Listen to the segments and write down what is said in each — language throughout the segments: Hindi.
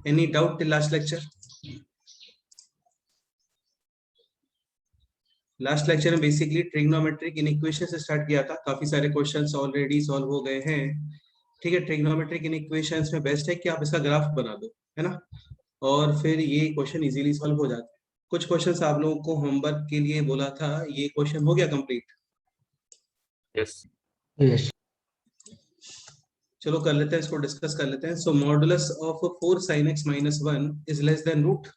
Any doubt till last lecture? Last lecture में बेसिकली ट्रिग्नोमेट्रिक इनइक्वेशन से स्टार्ट किया था, काफी सारे क्वेश्चंस ऑलरेडी सॉल्व हो गए हैं। ठीक है, ट्रिग्नोमेट्रिक इनइक्वेशंस में बेस्ट है कि आप इसका ग्राफ बना दो, है ना, और फिर ये क्वेश्चन इजीली सॉल्व हो जाते हैं। कुछ क्वेश्चंस आप लोगों को होमवर्क के लिए बोला था, ये क्वेश्चन हो गया कंप्लीट? यस यस चलो कर लेते हैं, इसको डिस्कस कर लेते हैं। So modulus of 4 sin x - 1 is less than root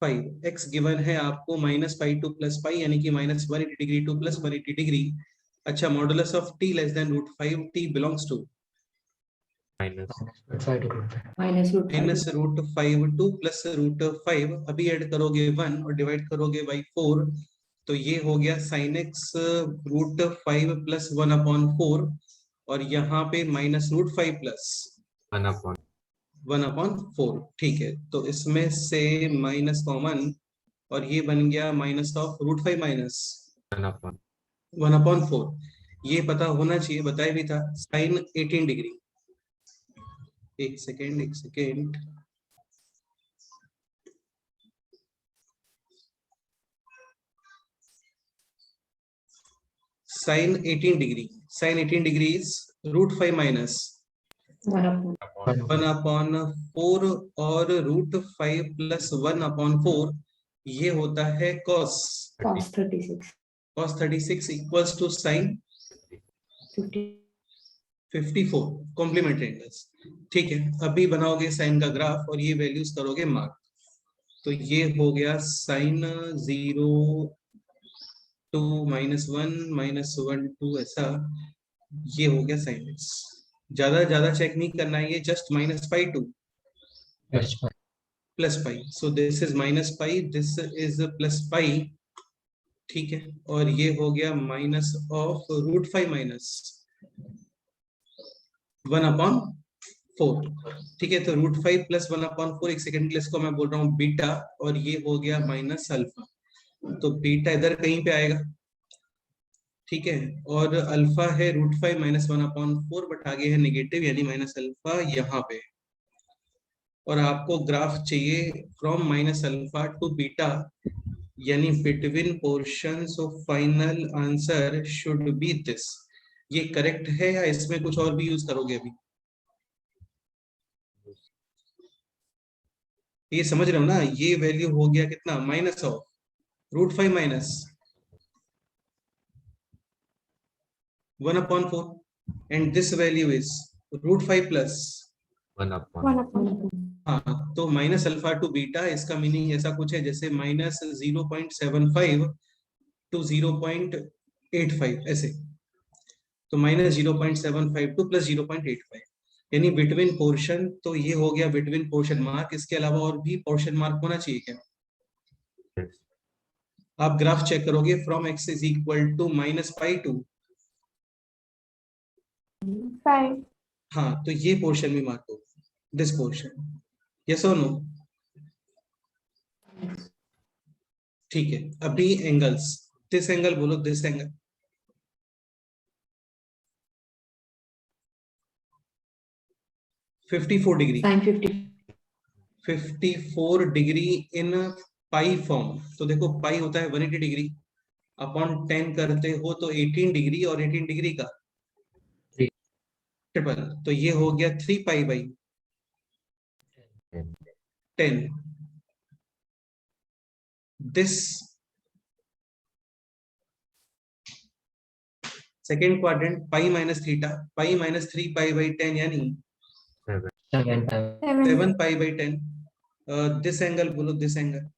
5। x given है आपको -π टू +π, यानी कि -180 डिग्री टू +180 डिग्री। अच्छा, modulus of t less than root 5, t belongs to minus root 5 to plus root 5। अभी ऐड करोगे 1 और डिवाइड करोगे बाई 4, तो ये हो गया sin x रूट 5 प्लस 1/4, और यहाँ पे -√5 प्लस 1/4। ठीक है, तो इसमें से माइनस कॉमन, और ये बन गया माइनस ऑफ √5 माइनस 1/4। ये पता होना चाहिए, बताया भी था। साइन 18 डिग्री, एक second, sine 18 degree is √5 minus 1/4, और √5 प्लस 1/4 ये होता है cos 36 equals to sine 54 complementary angles. ठीक है, अभी बनाओगे साइन का ग्राफ और ये वैल्यूज करोगे मार्क, तो ये हो गया साइन 0 2 -1 -1 2, ऐसा ये हो गया साइन एक्स। ज्यादा चेक नहीं करना है, ये just -π to +π। So this is -π, this is +π। ठीक है, और ये हो गया माइनस ऑफ √5 माइनस 1/4। ठीक है, तो √5 प्लस 1/4, एक सेकंड के लिए इसको मैं बोल रहा हूँ बीटा, और ये हो गया माइनस अल्फा, तो बीटा इधर कहीं पे आएगा। ठीक है, और अल्फा है √5 माइनस 1/4, बट आगे है नेगेटिव, यानी माइनस अल्फा यहाँ पे। और आपको ग्राफ चाहिए from minus alpha to beta, यानी between portions of final answer should be this. ये करेक्ट है या इसमें कुछ और भी यूज करोगे? अभी ये समझ रहे हो ना, ये वैल्यू हो गया कितना, minus of √5 minus 1/4, and this value is √5 plus 1/4। हाँ, तो माइनस अल्फा टू बीटा, इसका मीनिंग ऐसा कुछ है जैसे -0.75 टू 0.85, ऐसे। तो -0.75 टू प्लस 0.85, यानी बिटवीन पोर्शन। तो ये हो गया बिटवीन पोर्शन मार्क। इसके अलावा और भी पोर्शन मार्क होना चाहिए क्या? आप ग्राफ चेक करोगे, from x is equal to -π to 5। हाँ, तो ये पोर्शन भी मार्क हो, दिस पोर्शन। यस और नो? ठीक है, अभी एंगल्स, दिस एंगल बोलो, this angle. Degree, 54 degree in pi form. तो देखो पाई होता है 180 डिग्री, अपॉन 10 करते हो तो 18 डिग्री, और 18 डिग्री का ट्रिपल, तो ये हो गया 3π/10। This second quadrant pi minus theta, pi minus 3π/10, यानी 7π/10। दिस एंगल बोलो, दिस एंगल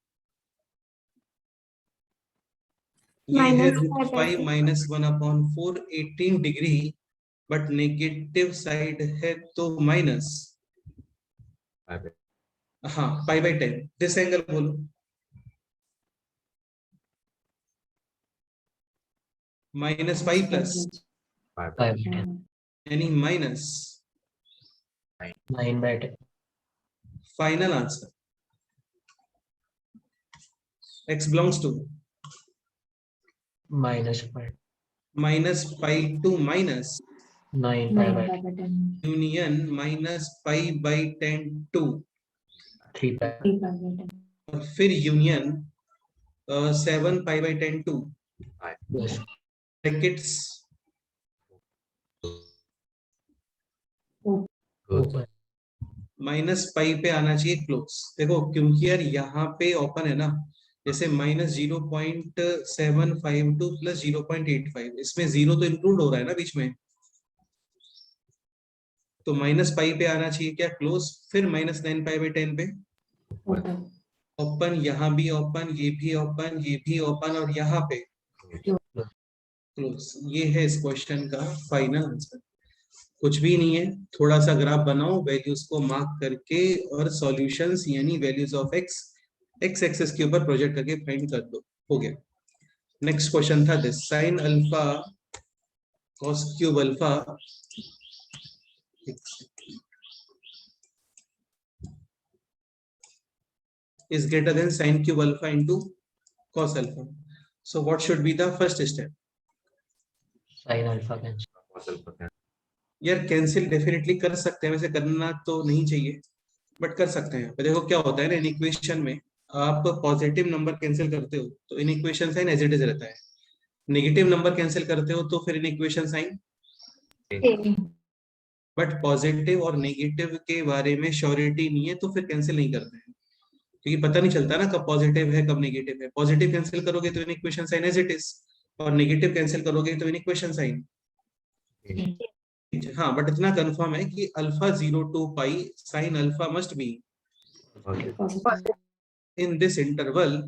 ये है √5 minus 1/4, 18 degree, but negative side है तो माइनस, हाँ, π/10। दिस एंगल बोलो, -π प्लस, यानी minus 9/10। Final answer x belongs to -5 -π to minus 9 9 by pi by 10. Union minus pi by 10 2 3 by 3 pi by 10. और फिर union 7 pi by 10 2 5. Brackets Close. Minus pi पे आना चाहिए क्लोज। देखो क्योंकि यार यहाँ पे ओपन है ना, जैसे माइनस 0.752 प्लस 0.85, इसमें जीरो तो इंक्लूड हो रहा है ना बीच में, तो माइनस पाई पे आना चाहिए क्या क्लोज, फिर माइनस 9 पाई बाई 10 पे Open. ओपन, यहाँ भी ओपन, ये भी ओपन, ये भी ओपन और यहाँ पे क्लोज। ये है इस क्वेश्चन का फाइनल आंसर। कुछ भी नहीं है, थोड़ा सा ग्राफ बनाओ, वैल्यूज को मार्क करके और सॉल्यूशंस यानी values of x x axis के ऊपर प्रोजेक्ट करके फाइंड कर दो, हो गया। नेक्स्ट क्वेश्चन था this, sine alpha cos cube alpha is greater than sin cube alpha into cos alpha. So what should be the first step? Sin alpha cancel. Cos alpha cancel. यार कैंसिल डेफिनेटली कर सकते हैं, वैसे करना तो नहीं चाहिए बट कर सकते हैं। देखो क्या होता है ना, इन इक्वेशन में आप पॉजिटिव नंबर कैंसिल करते हो तो inequation sign as it is रहता है, नेगेटिव नंबर कैंसिल करते हो तो फिर inequation sign, but positive और नेगेटिव के बारे में श्योरिटी नहीं है तो फिर कैंसिल नहीं करते हैं, क्योंकि पता नहीं चलता ना कब पॉजिटिव है कब नेगेटिव है। पॉजिटिव कैंसिल करोगे तो inequation sign as it is, और नेगेटिव कैंसिल करोगे तो इन इक्वेशन साइन। हाँ बट इतना कंफर्म है कि alpha 0 to pi sine alpha must be Positive. In this interval,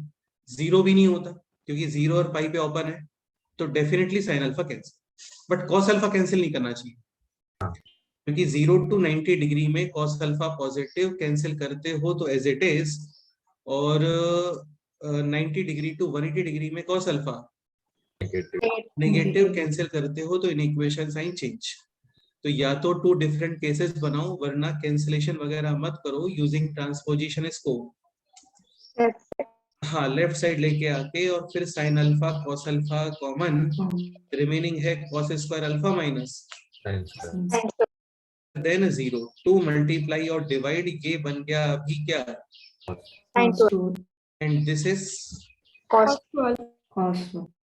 zero भी नहीं होता क्योंकि जीरो और पाई पे ओपन है, तो definitely sine alpha cancel. But cos alpha cancel नहीं करना चाहिए, क्योंकि 0 to 90 डिग्री में कॉस अल्फा पॉजिटिव कैंसिल करते हो तो एज इट इज, और 90 डिग्री टू 180 डिग्री में कॉस अल्फा नेगेटिव कैंसिल करते हो तो इन इक्वेशन साइन चेंज। तो या तो टू डिफरेंट केसेस बनाओ, वरना कैंसिलेशन वगैरह मत करो यूजिंग ट्रांसपोजिशन इसको। हाँ लेफ्ट साइड लेके आके और फिर sine alpha cos alpha common, remaining है cos square alpha minus than zero, two multiply और डिवाइड, ये बन गया अभी क्या, एंड दिस इज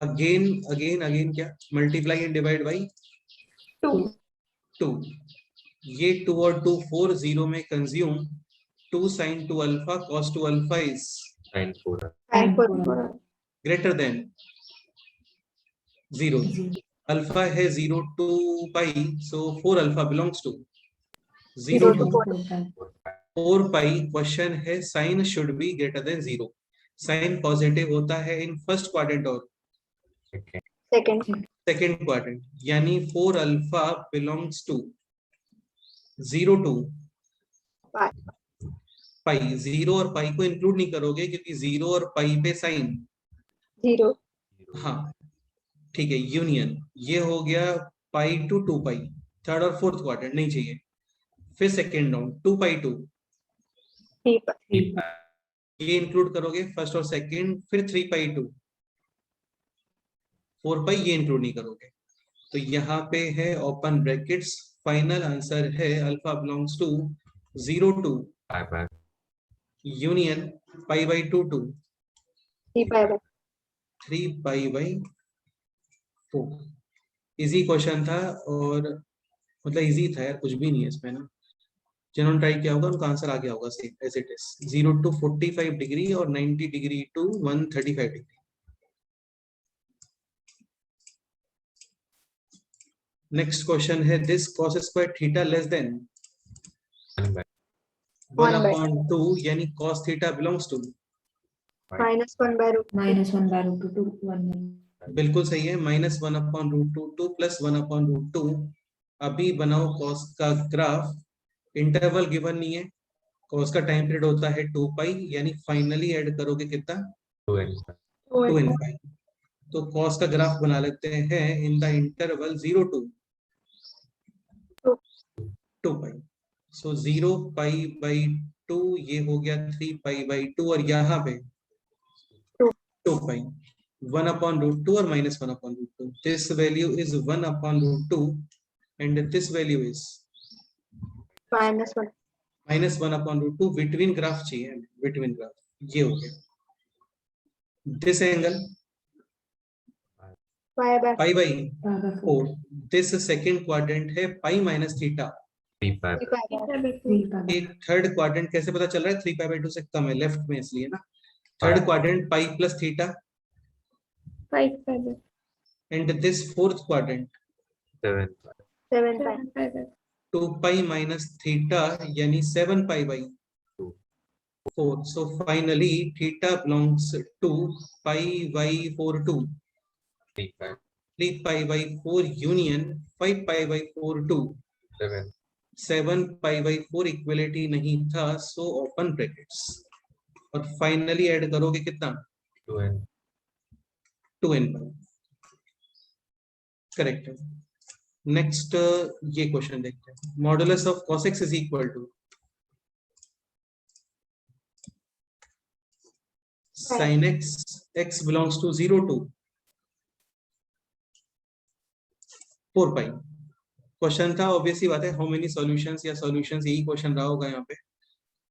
अगेन क्या, मल्टीप्लाई एंड डिवाइड बाई 2। ये 2 और 2 4, जीरो में consume, 2 sin 2 alpha cos 2 alpha is Sin 4. Greater than 0। Alpha है 0 to pi, so 4 alpha belongs to 0 to 4 pi. Question है sine should be greater than 0, sine positive होता है इन फर्स्ट क्वाड्रेंट और सेकेंड क्वाड्रेंट, यानी 4 alpha belongs to 0 to pi. 0 और पाई को इंक्लूड नहीं करोगे क्योंकि 0 और पाई पे साइन जीरो। हाँ ठीक है, यूनियन ये हो गया पाई टू 2 पाई, थर्ड और फोर्थ क्वाड्रेंट नहीं चाहिए। फिर सेकेंड राउंड 2 पाई 2, ये इंक्लूड करोगे फर्स्ट और सेकेंड, फिर 3 पाई 2, 4 पाई ये इंक्लूड नहीं करोगे। तो यहाँ पे है ओपन ब्रैकेट्स, फाइनल आंसर है alpha belongs to 0 to union pi by 2 to 3 pi by 4। Easy question था, और मतलब इजी था यार, कुछ भी नहीं है इसमें ना। जिन्होंने ट्राई किया होगा उनका आंसर आ गया होगा same as it is, 0 to 45 degree और 90 degree to 135 degree. Next question है this cos square theta less than 1/2, यानी cos थीटा बिलोंग्स टू -1/√2 बिल्कुल सही है, -1/√2 2 + 1/√2। अभी बनाओ cos का ग्राफ, इंटरवल गिवन नहीं है, cos का टाइम पीरियड होता है 2 पाई, यानी फाइनली ऐड करोगे कितना 2n पाई। तो cos का ग्राफ बना लेते हैं in the interval 0 to 2 pi. So 0 pi by 2 ये हो गया 3 पाई बाई 2, और यहाँ पे 2 पाई 1/√2 और -1/√2। This value is 1/√2 and this value is -1 -1/√2 between graph चाहिए, between graph ये हो गया. This angle pi by pi by Pi by 4. 4. This second quadrant है pi minus theta. 3 pi. 3 pi by 3 pi by एक थर्ड क्वाड्रेंट कैसे पता चल रहा है? 3 pi by 2 से कम है लेफ्ट में, इसलिए ना. Third quadrant pi plus theta 5 pi by and this fourth quadrant 7 pi. 7 pi 2 pi minus theta यानी 7 pi by 4. So finally theta belongs to pi by 4 2. 3 pi. 3 pi by 4 union 5 pi by 4 2. 7. 7 pi by 4 equality नहीं था, सो ओपन ब्रैकेट्स. और फाइनली ऐड करोगे कितना? 2n. 2n pi. करेक्ट है. नेक्स्ट ये क्वेश्चन देखते हैं. Modulus of cos x is equal to sin x, x belongs to 0 to 4 pi. Question था, ऑब्वियसली बात है, हाउ मेनी सॉल्यूशंस या सॉल्यूशंस, यही क्वेश्चन रहा होगा यहाँ पे.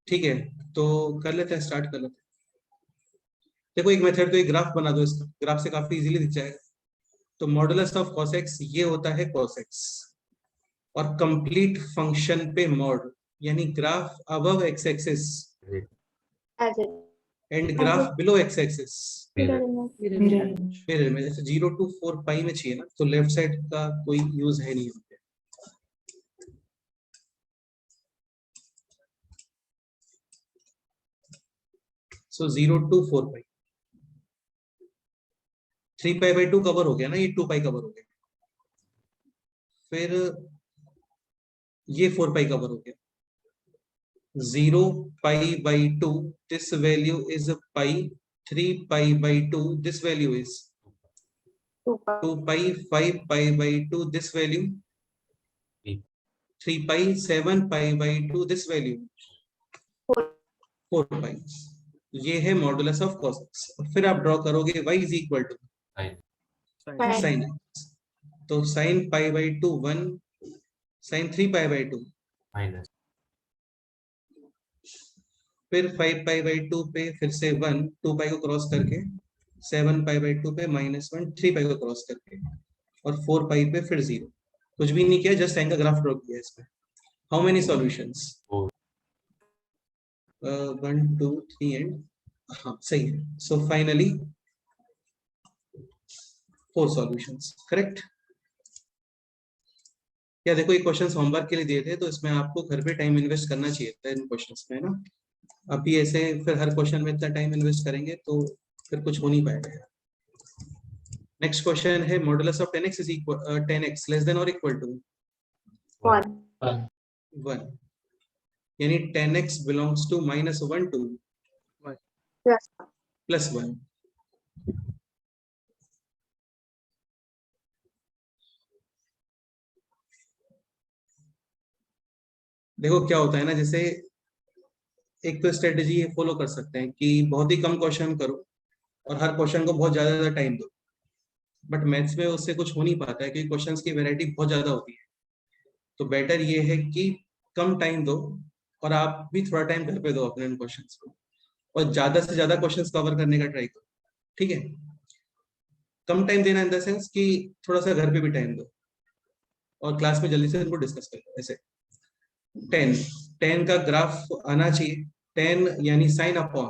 ठीक है, तो कर लेते हैं, स्टार्ट कर लेते हैं. देखो एक मेथड, तो एक ग्राफ बना दो, इसका ग्राफ से काफी इजीली दिख जाएगा. तो मॉडुलस ऑफ cos x ये होता है cos x, और कंप्लीट फंक्शन पे मॉड यानी graph above x axis as it and graph below x axis. mirror image. mirror image. Mirror में जैसे 0 to 4 pi में चाहिए ना, तो लेफ्ट साइड का कोई यूज है नहीं यहाँ पे. सो 0 to 4 pi. 3 pi by 2 cover हो गया ना, ये 2 pi कवर हो गया. फिर ये 4 pi कवर हो गया. 0 pi by 2 this value is a pi. 3 pi by 2 this value is 2 pi 2 pi. 5 pi by 2 this value 3 pi. 7 pi by 2 this value 4 pi. ये है मॉडुलस ऑफ cos x. फिर आप ड्रॉ करोगे y is equal to pi sin x. तो sin pi by 2 1, sin 3 pi by 2, minus फिर 5 pi by 2 पे फिर से 1, 2 pi को क्रॉस करके 7 pi by 2 पे -1, 3 pi को क्रॉस करके, और 4 pi पे फिर 0. कुछ भी नहीं किया, जस्ट साइन का ग्राफ ड्रॉ किया इसमें. How many solutions? 4. 1 2 3 एंड हाँ सही है. So finally 4 solutions. करेक्ट. या देखो ये क्वेश्चंस होमवर्क के लिए दिए थे, तो इसमें आपको घर पे टाइम इन्वेस्ट करना चाहिए था इन क्वेश्चंस में ना. अभी ऐसे फिर हर क्वेश्चन में इतना टाइम इन्वेस्ट करेंगे तो फिर कुछ हो नहीं पाएगा. नेक्स्ट क्वेश्चन है modulus of 10x is equal 10x less than और इक्वल टू 1 1. यानी 10x belongs to -1 to plus +1. देखो क्या होता है ना, जैसे एक तो स्ट्रेटेजी ये फॉलो कर सकते हैं कि बहुत ही कम क्वेश्चन करो और हर क्वेश्चन को बहुत ज्यादा टाइम दो. बट मैथ्स में उससे कुछ हो नहीं पाता है क्योंकि क्वेश्चंस की वैरायटी बहुत ज्यादा होती है. तो बेटर ये है कि कम टाइम दो और आप भी थोड़ा टाइम घर पे दो अपने इन क्वेश्चंस को, और ज्यादा से ज्यादा क्वेश्चंस कवर करने का ट्राई करो. ठीक है, कम टाइम देना इन द सेंस कि थोड़ा सा घर पे भी टाइम दो और क्लास में जल्दी से इनको डिस्कस करो. ऐसे 10 का ग्राफ आना चाहिए. 10 यानी sine upon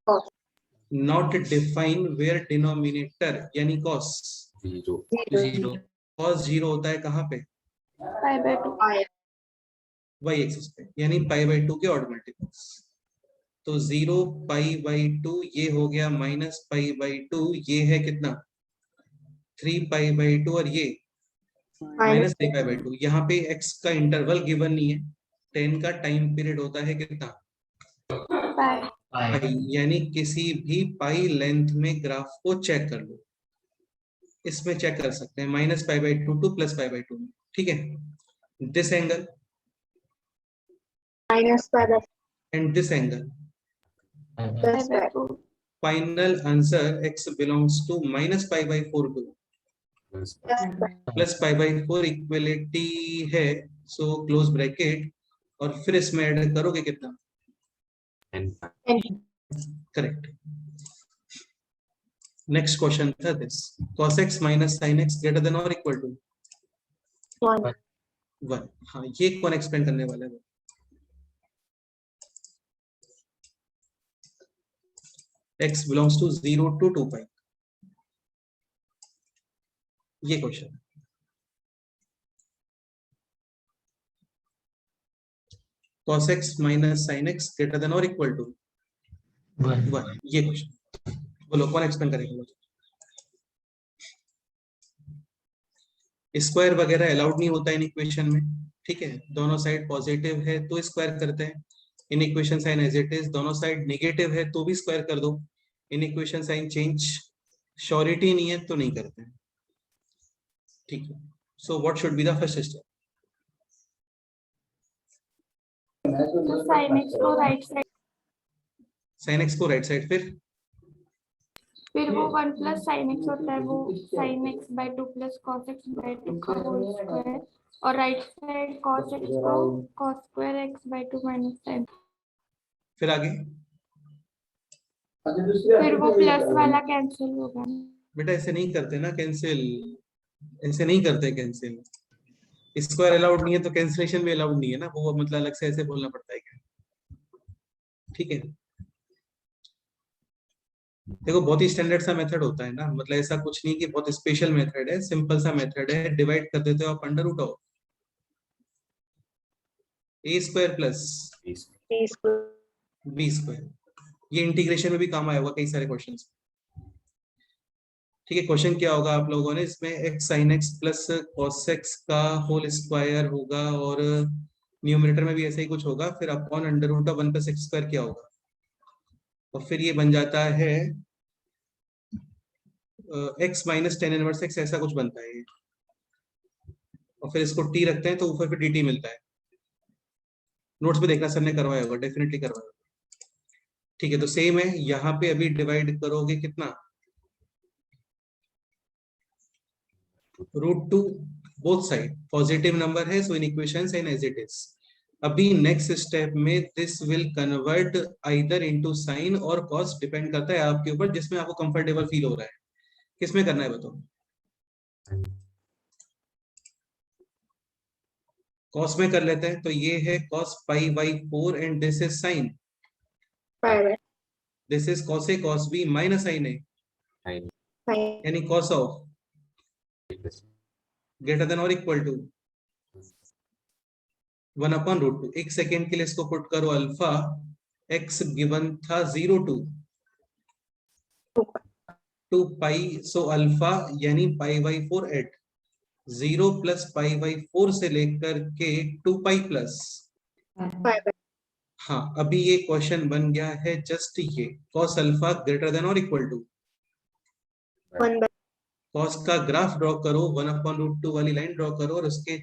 cos not define where denominator यानी cos. 0. 0 cos 0 होता है कहाँ पे? pi by 2 pi y axis पे, यानी पाई बाई 2 के ऑड मल्टीपल्स. तो 0 पाई बाई 2 ये हो गया -π/2. ये है कितना? 3 π/2 और ये -3 π/2. यहाँ पे x का इंटरवल गिवन नहीं है. 10 का टाइम पीरियड होता है कितना? pi पाई. यानी किसी भी पाई लेंथ में ग्राफ को चेक कर लो. इसमें चेक कर सकते हैं -π/2 to +π/2 में. ठीक है. This angle minus pi by and this angle. plus by 2 Final answer x belongs to -π/4 2. Plus pi by 4 equality है, सो क्लोज ब्रैकेट, और फिर इसमें ऐड करोगे कितना? करेक्ट। नेक्स्ट क्वेश्चन था this, cos x minus sin x greater than और इक्वल टू 1. 1। हाँ, ये कौन एक्सप्लेन करने वाला है? x belongs to 0 to 2 pi, ये question. cos x minus sin x greater than और इक्वल टू 1, ये क्वेश्चन। बोलो कौन एक्सप्लेन करेगा? स्क्वायर वगैरह अलाउड नहीं होता इन इक्वेशन में, ठीक है। दोनों साइड पॉजिटिव है तो स्क्वायर करते हैं। Inequation sign as it is, दोनों साइड नेगेटिव है तो भी स्क्वायर कर दो। Inequation sign change surety नहीं है तो नहीं करते हैं, ठीक है। So what should be the first step? तो sin x को राइट साइड, साइन एक्स को राइट साइड, फिर वो 1 प्लस sin x होता है, वो sin x by 2 plus cos x by 2 का होल स्क्वायर, और राइट साइड cos x को cos square x by 2 minus sin, फिर आगे। फिर वो प्लस वाला कैंसिल होगा ना। बेटा ऐसे नहीं करते ना कैंसिल, ऐसे नहीं करते कैंसिल। स्क्वायर अलाउड नहीं है तो कैंसिलेशन भी अलाउड नहीं है ना, वो मतलब अलग से ऐसे बोलना पड़ता है क्या? ठीक है, देखो बहुत ही स्टैंडर्ड सा मेथड होता है ना, मतलब ऐसा कुछ नहीं कि बहुत स्पेशल मेथड है, सिंपल सा मेथड है। डिवाइड कर देते हो आप under root of a square plus b square. ये इंटीग्रेशन में भी काम आया होगा कई सारे क्वेश्चंस। ठीक है, क्वेश्चन क्या होगा आप लोगों ने इसमें, x sin x plus cos x का होल स्क्वायर होगा, और न्यूमरेटर में भी ऐसा ही कुछ होगा, फिर upon under root of 1 plus x square क्या होगा, और फिर ये बन जाता है x minus tan inverse x, ऐसा कुछ बनता है ये। और फिर इसको t रखते हैं तो ऊपर फिर dt मिलता है। नोट्स में देखना, सर ने करवाया होगा, डेफिनेटली करवाया होगा। ठीक है, तो सेम है यहाँ पे, अभी डिवाइड करोगे कितना, root two, both side positive number है, so in equation and as it is. अभी नेक्स्ट स्टेप में this will convert either into sine और कॉस, डिपेंड करता है आपके ऊपर, जिसमें आपको कंफर्टेबल फील हो रहा है। किसमें करना है बताओ? कॉस में कर लेते हैं, तो ये है cos pi by 4 and this is sine, this is cos a cos b minus sine a, यानी cos ऑफ ग्रेटर देन और equal to 1 upon root two. एक सेकेंड के लिए इसको पुट करो, अल्फा x गिवन था 0 टू पाई, सो अल्फा यानी pi by 4 at 0 plus pi by 4 से लेकर के 2 पाई प्लस। हाँ, अभी ये क्वेश्चन बन गया है जस्ट ये, cos अल्फा ग्रेटर देन और इक्वल टू, cos का ग्राफ ड्रॉ करो, 1 अपॉन रूट 2 वाली लाइन ड्रॉ करो, और उसके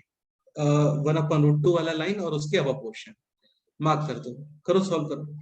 1 अपॉन रूट 2 वाला लाइन और उसके अब पोर्शन मार्क कर दो, करो सॉल्व करो।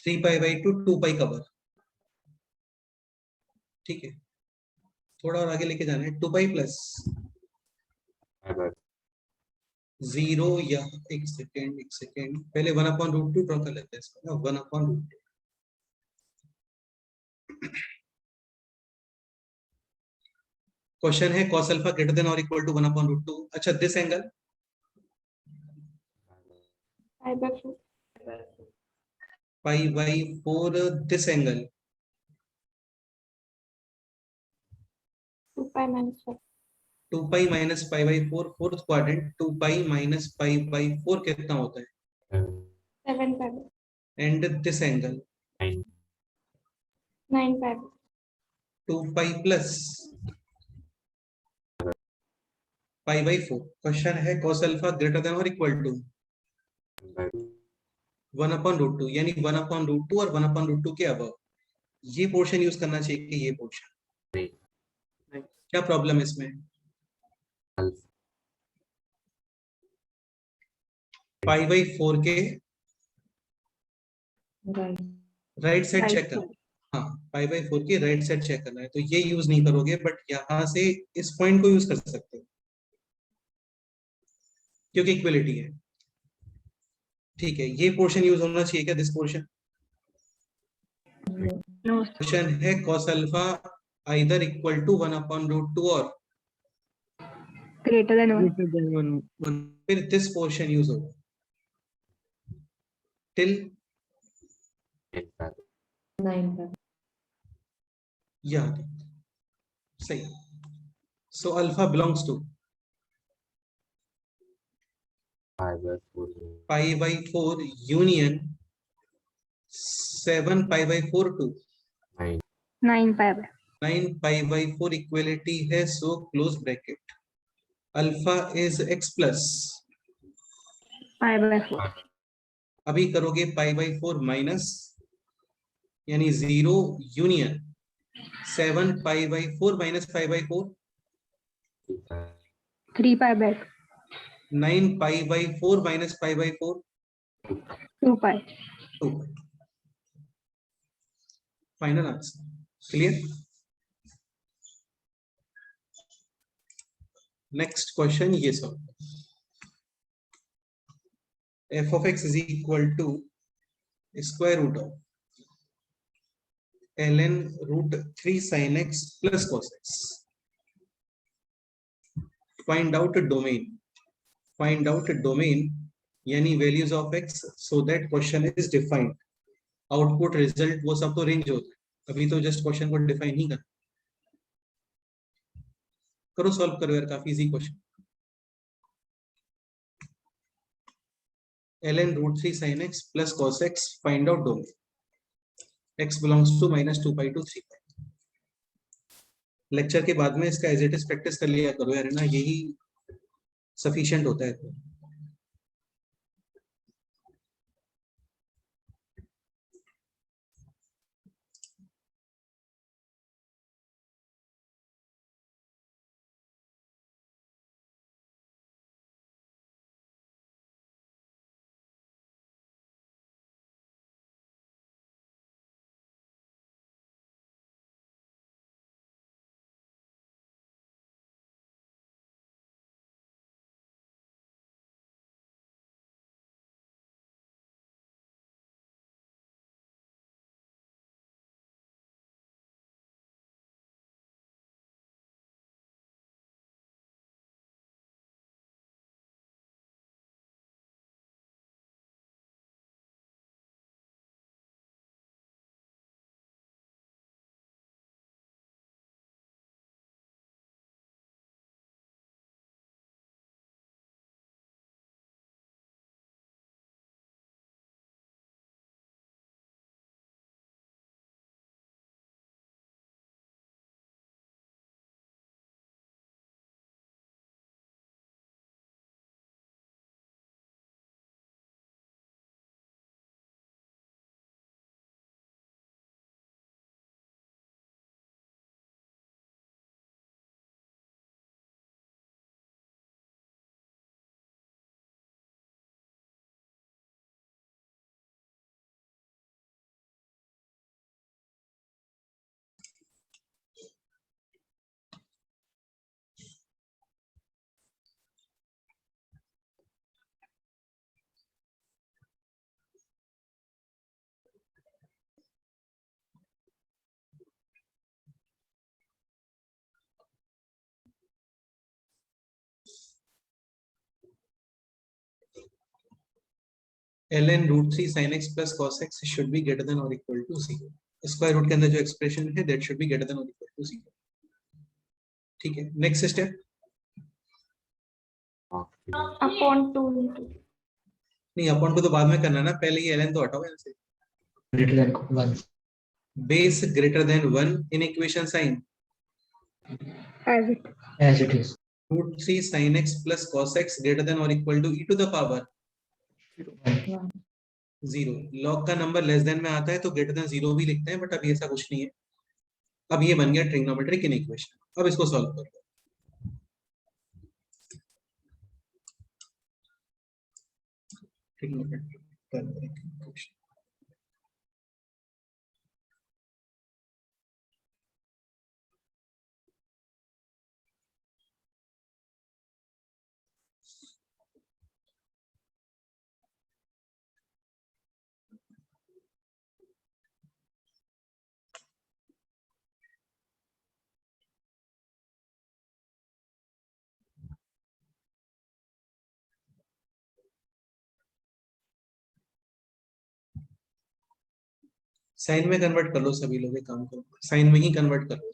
3 पाई बाई 2 2 पाई कवर, ठीक है। थोड़ा और आगे लेके जाना है, 2 पाई प्लस 0 या एक सेकेंड पहले 1/√2 ड्रॉ कर लेते हैं इसको ना, 1/√2। क्वेश्चन है cos अल्फा ग्रेटर देन और इक्वल टू 1/√2। अच्छा this angle pi by 4. π/4, this angle 2 pi minus 5. 2 pi minus π/4, fourth quadrant 2 pi minus π/4 कितना होता है? 7 pi. And this angle 9 pi. 2 pi plus π/4। Question है cos अल्फा ग्रेटर देन और इक्वल टू 1/√2, यानी 1/√2 और 1/√2 के अबव। ये पोर्शन यूज करना चाहिए कि ये पोर्शन, क्या प्रॉब्लम है इसमें? π/4 के right right side Right check करना, हाँ π/4 की राइट साइड चेक करना है, तो ये यूज नहीं करोगे, बट यहाँ से इस पॉइंट को यूज कर सकते हो क्योंकि इक्वलिटी है, ठीक है। ये पोर्शन यूज होना चाहिए क्या, दिस पोर्शन? No. क्वेश्चन है cos alpha either equal to 1/√2 और Greater than 1. 1, फिर दिस पोर्शन यूज होगा टिल 9 पर यहाँ तक, सही। So alpha belongs to π/4 union 7 π/4 to 9 pi by. 9 π/4 equality है, so close bracket alpha is x plus, Pi by 4. अभी करोगे π/4 माइनस, यानी 0 union 7 π/4 minus π/4 3 pi by 9 π/4 minus π/4 2 pi. 2। Final answer clear. Next question ये solve, f of x is equal to square root of ln √3 sin x plus cos x. Find out domain यानी values of x so that question is defined. Output result वो सब तो रेंज होता है, अभी तो जस्ट क्वेश्चन को डिफाइन ही कर। करो सॉल्व करो यार, काफी easy question. ln √3 sin x plus cos x, find out domain x belongs to -2 pi to 3 pi। Lecture के बाद में इसका एज इट इज प्रैक्टिस कर लिया करो यार, ना यही सफिशिएंट होता है। ln √3 sin x plus cos x should be greater than or equal to 0. Square root के अंदर जो एक्सप्रेशन है that should be greater than और इक्वल टू 0. ठीक है, नेक्स्ट स्टेप. अपॉन 2 नहीं, अपॉन टू तो बाद में करना ना, पहले ये ln तो हटाओ यहाँ से. greater than 1 base greater than 1 inequation sign As it. as it is. √3 sin x plus cos x greater than or equal to e to the power 1. 0. log का नंबर लेस देन में आता है तो ग्रेटर देन 0 भी लिखते हैं, बट अभी ऐसा कुछ नहीं है. अब ये बन गया ट्रिग्नोमेट्रिक इक्वेशन. अब इसको सॉल्व करो. Trigonometric equation. साइन में कन्वर्ट कर लो सभी लोग, एक काम करो साइन में ही कन्वर्ट कर लो.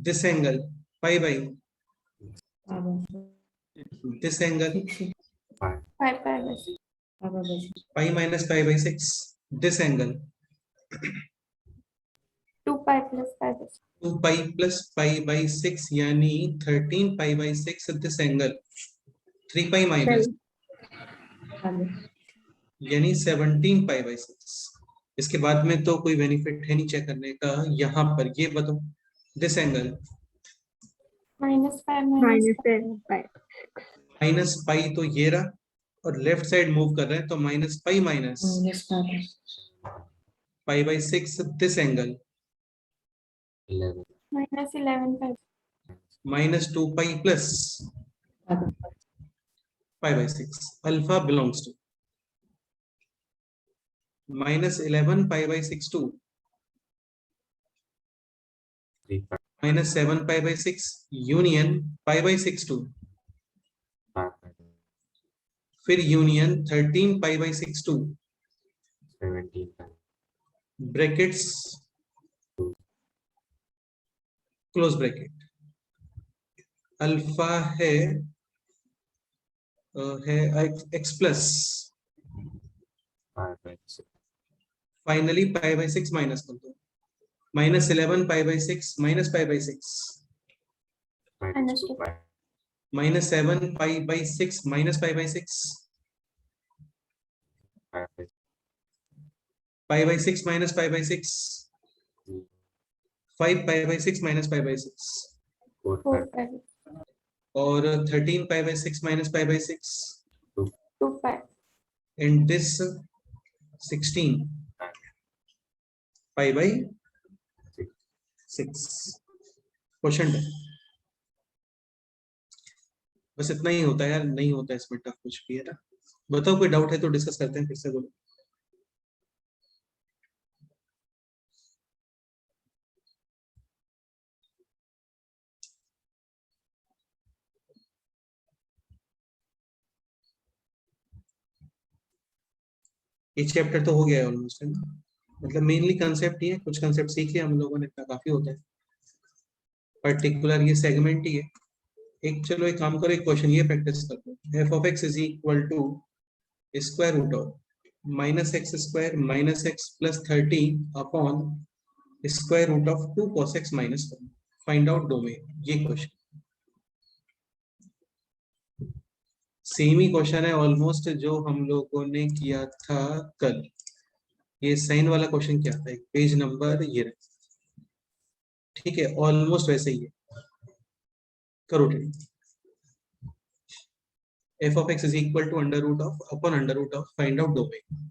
This angle pi by this angle 5 pi by 6. pi minus pi by 6. This angle 2 pi plus pi by 6. 2 pi plus pi by 6 यानी 13 pi by 6. This angle 3 pi minus यानी 17 pi by 6. इसके बाद में तो कोई बेनिफिट है नहीं चेक करने का. यहाँ पर ये बताओ this angle Minus 5 Minus minus 5. 10 pi. Minus pi तो ये रहा और लेफ्ट साइड मूव कर रहे हैं तो minus pi minus pi by 6. This angle 11. Minus 11 pi. minus 2 pi plus pi by 6. Alpha belongs to minus 11 pi by 6 to 3 pi. minus 7 pi by 6 union pi by 6 to 5 pi. फिर union 13 pi by 6 to 17 pi. brackets close bracket. Alpha है है x plus Five by six. Finally pi by 6 minus कर दो, -11 pi by 6 minus pi by 6 Minus two pi. -7 pi by 6 minus pi by 6 Five by pi by 6 minus pi by 6 two. 5 pi by 6 minus pi by 6 Four 4 pi. pi. और 13 pi by 6 minus pi by 6 2 pi. and this 16 pi by Six. 6 question है। बस इतना ही होता है यार, नहीं होता है इसमें टफ कुछ भी, है ना। बताओ कोई डाउट है तो डिस्कस करते हैं, फिर से बोलो। ये चैप्टर तो हो गया है ऑलमोस्ट, है ना। मतलब मेनली कंसेप्ट ही है, कुछ कंसेप्ट सीखे हम लोगों ने, इतना काफी होता है। पर्टिकुलर ये सेगमेंट ही है एक। चलो एक काम करो, एक क्वेश्चन ये प्रैक्टिस कर लो। F of x is equal to square root of minus X square minus X plus 13 upon square root of 2 cos x minus 1, find out domain. ये क्वेश्चन सेम ही क्वेश्चन है ऑलमोस्ट जो हम लोगों ने किया था कल। ये साइन वाला क्वेश्चन क्या था, एक पेज नंबर ये रहा, ठीक है, ऑलमोस्ट वैसे ही है। करो F of x is equal to under root of upon under root of, find out domain.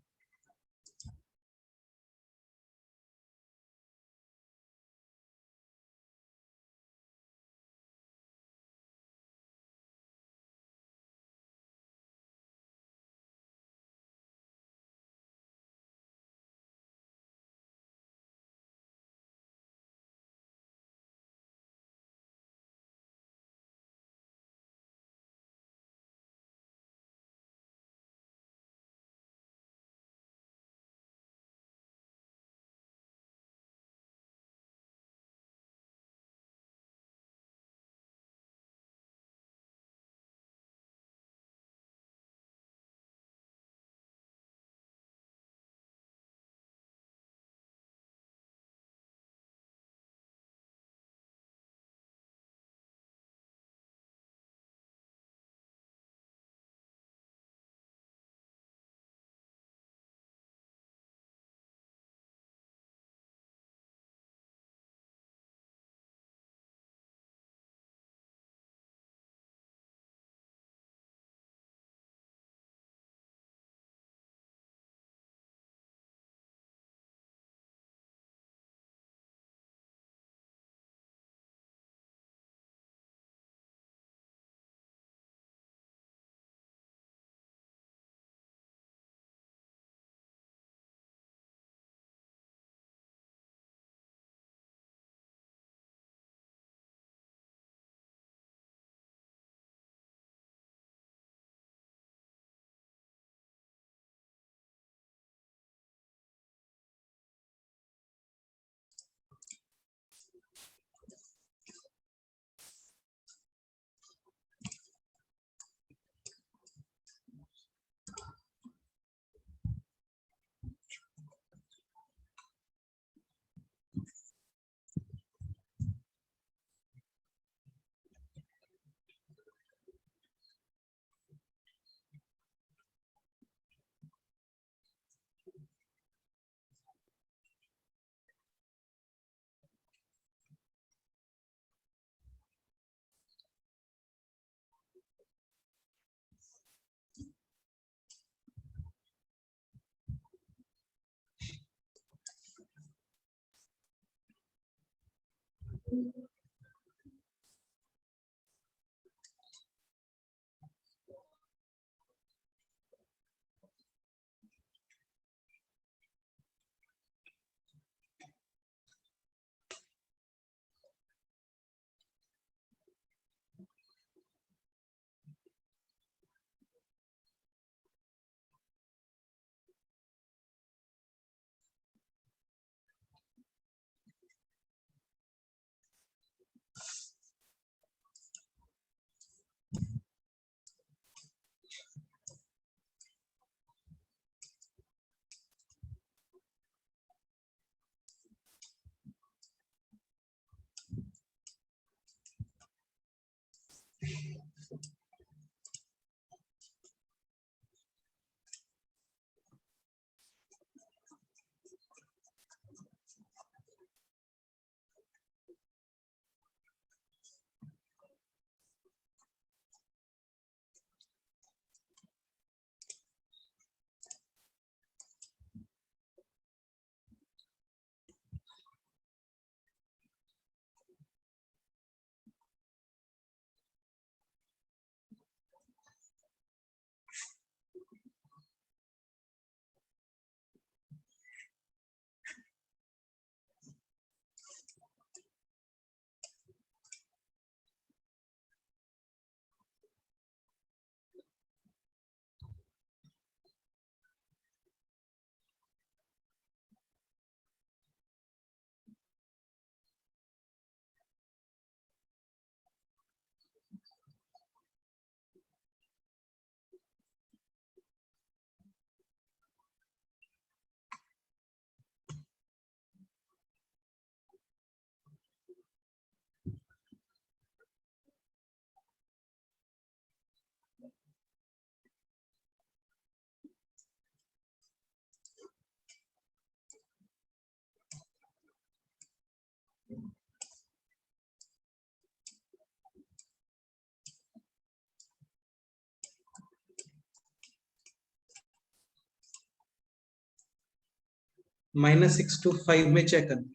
-6 to 5 में चेक करना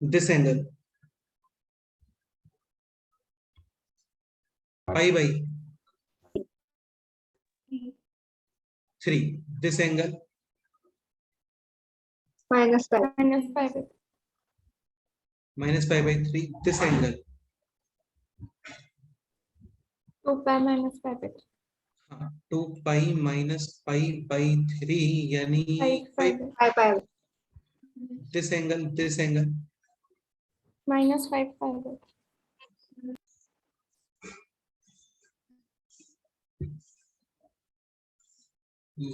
this angle π/3 this angle -5. -π/3 this angle 2π minus π/3. 2π - π/3 यानी 5 5. This angle Minus 5/5.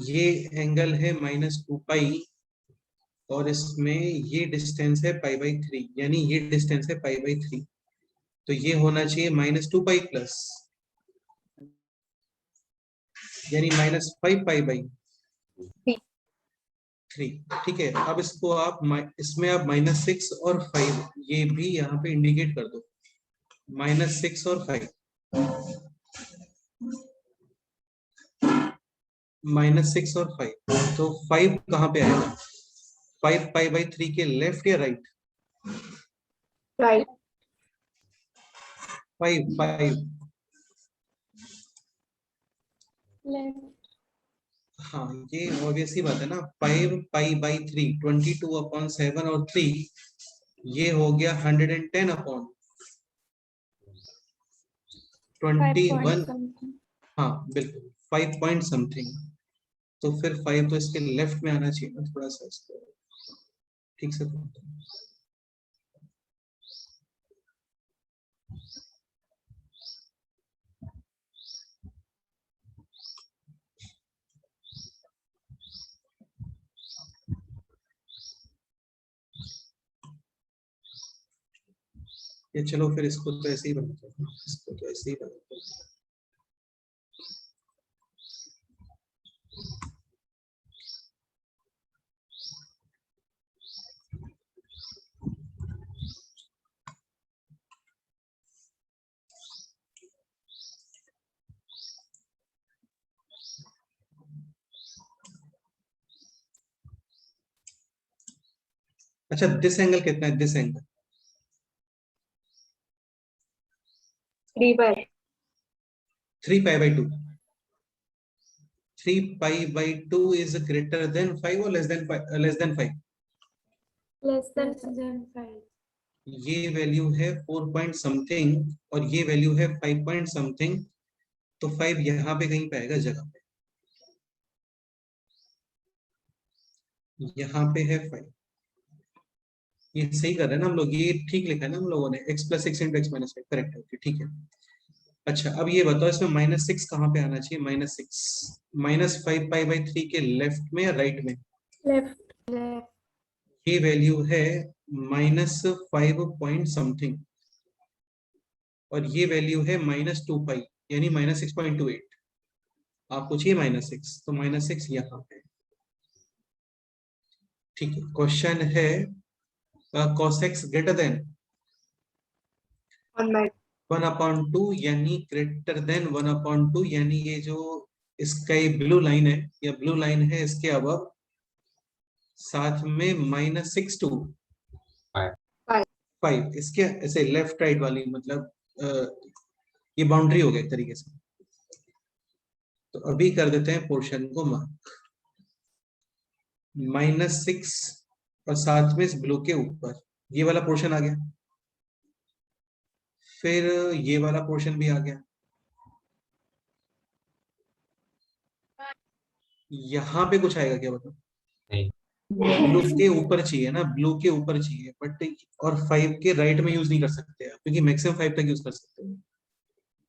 ये एंगल है -2π और इसमें ये डिस्टेंस है π/3 यानी ये डिस्टेंस है π/3 तो ये होना चाहिए -2π प्लस यानी -5π/3 ठीक है। अब इसको आप इसमें आप -6 और 5 ये भी यहाँ पे इंडिकेट कर दो -6 और 5 -6 और 5 तो 5 कहाँ पे आएगा 5 π/3 के लेफ्ट या राइट Right. 5 Left. हाँ ये ऑब्वियसली बात है ना 5 π/3 22/7 और 3 ये हो गया 110 अपॉन 5 point 21 something. हाँ बिल्कुल 5 पॉइंट समथिंग तो फिर 5 तो इसके लेफ्ट में आना चाहिए ना थोड़ा सा इसको ठीक से ये चलो फिर इसको तो ऐसे ही बनाते हैं इसको तो ऐसे ही बनाते हैं अच्छा दिस एंगल कितना है this angle 3/2. 3π/2 3π/2 is greater than 5 or less than 5 Less than 5. ये वैल्यू है 4 पॉइंट समथिंग और ये वैल्यू है 5 पॉइंट समथिंग तो 5 यहाँ पे कहीं पे आएगा जगह पे यहाँ पे है 5 ये सही कर रहे हैं ना हम लोग ये ठीक लिखा है ना हम लोगों ने x + 6 × x - 5 करेक्ट है ठीक है। अच्छा अब ये बताओ इसमें -6 कहाँ पे आना चाहिए -6 -5 π/3 के लेफ्ट में या राइट में Left. ये वैल्यू है -5 पॉइंट समथिंग और ये वैल्यू है -2π यानी -6.28 आपको चाहिए -6 तो -6 यहाँ पे ठीक है। क्वेश्चन है cos x ग्रेटर देन 1/2 यानी ग्रेटर देन 1/2 यानी ये जो इसका ये ब्लू लाइन है या ब्लू लाइन है इसके अबव साथ में -6 to 5 इसके ऐसे लेफ्ट राइट वाली मतलब ये बाउंड्री हो गया एक तरीके से तो अभी कर देते हैं पोर्शन को मार्क -6 और साथ में इस ब्लू के ऊपर ये वाला पोर्शन आ गया फिर ये वाला पोर्शन भी आ गया यहाँ पे कुछ आएगा क्या बताओ नहीं ब्लू के ऊपर चाहिए ना ब्लू के ऊपर चाहिए बट और 5 के राइट में यूज नहीं कर सकते आप क्योंकि मैक्सिमम 5 तक यूज कर सकते हो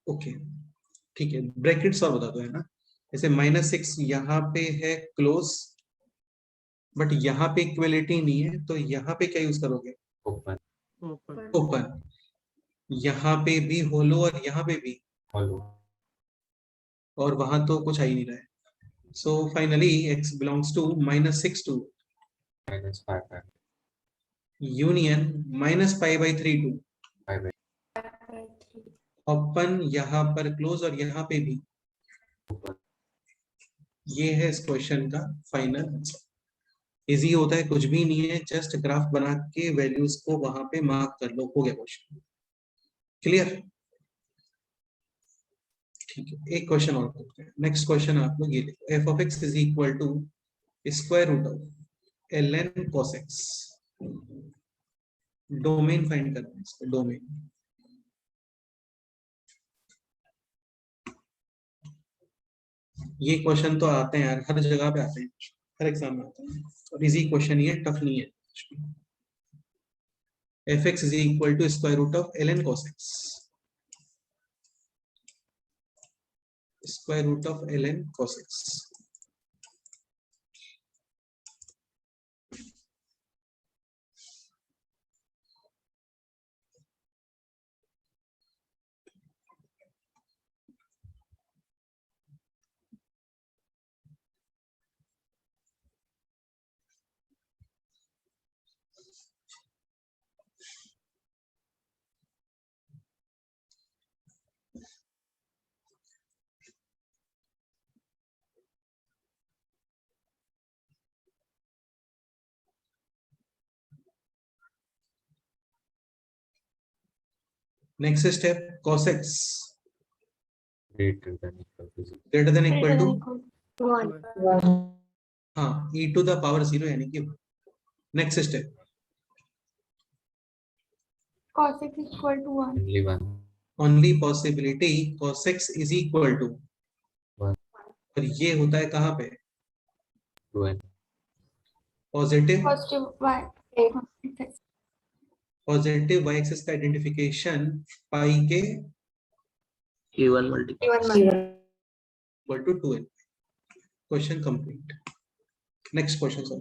ओके ठीक है ब्रैकेट्स और बता दो है ना जैसे -6 यहाँ पे है क्लोज बट यहाँ पे इक्वलिटी नहीं है तो यहाँ पे क्या यूज करोगे ओपन ओपन यहाँ पे भी होलो और यहाँ पे भी हॉलो और वहां तो कुछ आ ही नहीं रहा है so finally x belongs to -6 to -5 union -π/3 to 5 open यहाँ पर क्लोज और यहाँ पे भी ओपन ये है इस क्वेश्चन का फाइनल आंसर इजी होता है, कुछ भी नहीं है, जस्ट ग्राफ बना के वैल्यूज को वहां पे मार्क कर लो, हो गया क्वेश्चन। क्लियर? ठीक है, एक क्वेश्चन और करते हैं। नेक्स्ट क्वेश्चन आप लोग ये लिखो, f of x is equal to square root of l n cos x. Domain find करना है इसका, डोमेन। ये क्वेश्चन तो आते हैं यार, हर जगह पे आते हैं, हर एग्जाम में आते हैं, और इजी क्वेश्चन ही है, टफ नहीं है। F x is equal to square root of l n cos x, square root of l n cos x. Next step, cos x greater than equal to 0. greater than equal to, One. हाँ, e to the power 0 यानी कि। Next step, cos x is equal to 1. Only one. Only possibility cos x is equal to, One. और ये होता है कहाँ पे? 2n. Positive, Positive y. Positive y axis का आइडेंटिफिकेशन पाई के E1 multiple. Equal to 2n। Question complete. Next question sir,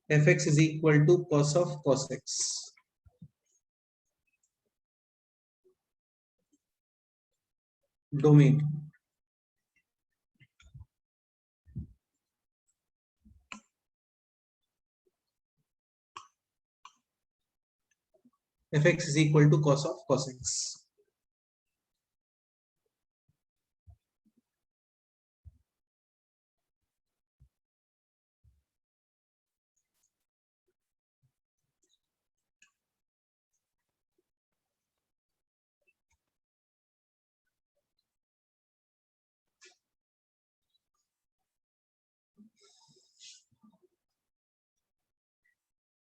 f x is equal to cos of cos x. Domain, f x is equal to cos of cos x.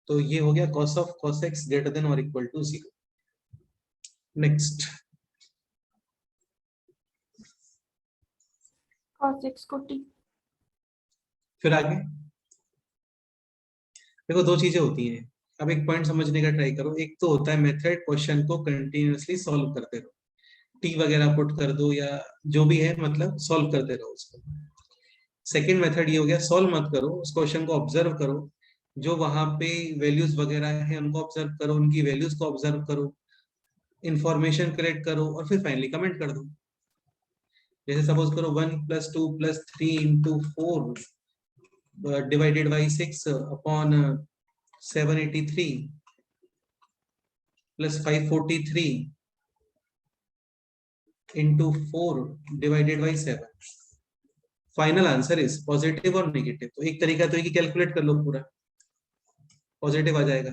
तो ये हो गया cos of cos x greater than और equal to 0। Next, cos x को t. फिर आगे देखो, दो चीजें होती हैं। अब एक पॉइंट समझने का ट्राई करो। एक तो होता है मेथड, क्वेश्चन को कंटिन्यूअसली सॉल्व करते रहो, टी वगैरह पुट कर दो या जो भी है, मतलब सॉल्व करते रहो उसको। सेकंड मेथड ये हो गया, सॉल्व मत करो, उस क्वेश्चन को ऑब्जर्व करो, जो वहां पे वैल्यूज वगैरह है उनको ऑब्जर्व करो, उनकी वैल्यूज को ऑब्जर्व करो, इंफॉर्मेशन कलेक्ट करो, और फिर फाइनली कमेंट कर दो। जैसे सपोज करो 1 + 2 + 3 × 4 divided by 6 upon 783 + 543 into 4 divided by 7। Final answer is positive और नेगेटिव। तो एक तरीका तो है कि कैलकुलेट कर लो, पूरा पॉजिटिव आ जाएगा।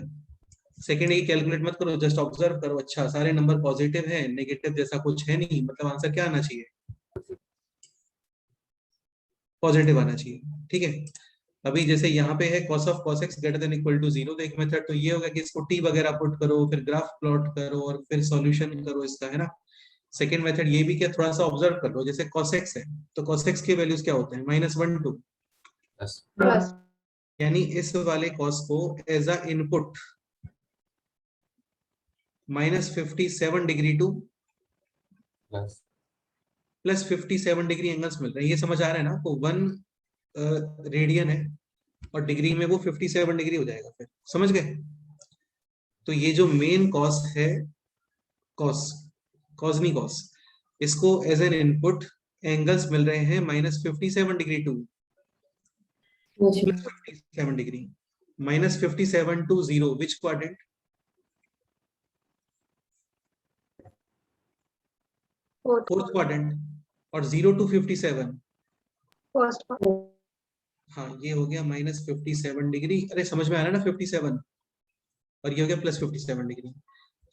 सेकंड ये कैलकुलेट मत करो, जस्ट ऑब्जर्व करो, अच्छा सारे नंबर पॉजिटिव है, नेगेटिव जैसा कुछ है नहीं, मतलब आंसर क्या आना चाहिए? पॉजिटिव आना चाहिए। ठीक है, अभी जैसे यहाँ पे है cos of cos x greater than equal to 0, तो एक मेथड तो ये होगा कि इसको t वगैरह पुट करो, फिर ग्राफ प्लॉट करो और फिर सॉल्यूशन करो इसका, है ना। सेकेंड मेथड ये भी, क्या थोड़ा सा ऑब्जर्व कर लो, जैसे cos x है तो cos x के वैल्यूज क्या होते हैं? -1 2, Plus. यानी इस वाले cos को as a input -57 degree to Plus. +57 degree angles मिल रहे हैं। ये समझ आ रहा है ना आपको? 1 रेडियन है और डिग्री में वो 57 डिग्री हो जाएगा, फिर समझ गए? तो ये जो मेन कॉस है, कॉस नहीं कॉस, इसको एज एन इनपुट एंगल्स मिल रहे हैं -57 degree to +57 degree, -57 to 0, which quadrant? Fourth quadrant. और 0 to 57, First part. हाँ ये हो गया -57 डिग्री। अरे समझ में आ रहा है ना 57, और ये हो गया +57 डिग्री।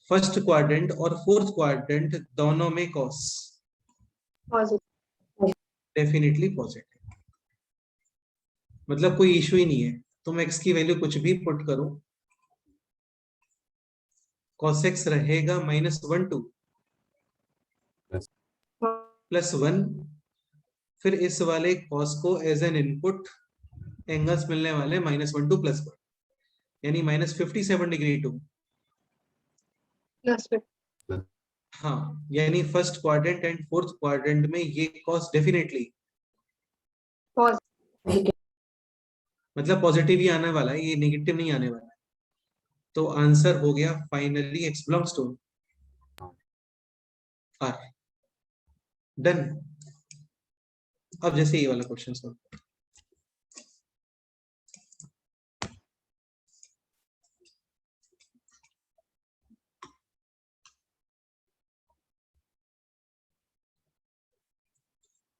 फर्स्ट क्वाड्रेंट और फोर्थ क्वाड्रेंट दोनों में कॉस Positive. डेफिनेटली पॉजिटिव, मतलब कोई इशू ही नहीं है। तुम x की वैल्यू कुछ भी पुट करो, cos x रहेगा -1 to +1, फिर इस वाले cos को एज एन इनपुट एंगल्स मिलने वाले -1 to +1, यानी -57 डिग्री टू, Plus 50. हाँ यानी first quadrant and fourth quadrant में ये cos डेफिनेटली Positive. मतलब पॉजिटिव ही आने वाला है, ये नेगेटिव नहीं आने वाला है। तो आंसर हो गया finally x belongs to R। Done. अब जैसे ये वाला क्वेश्चन सॉल्व,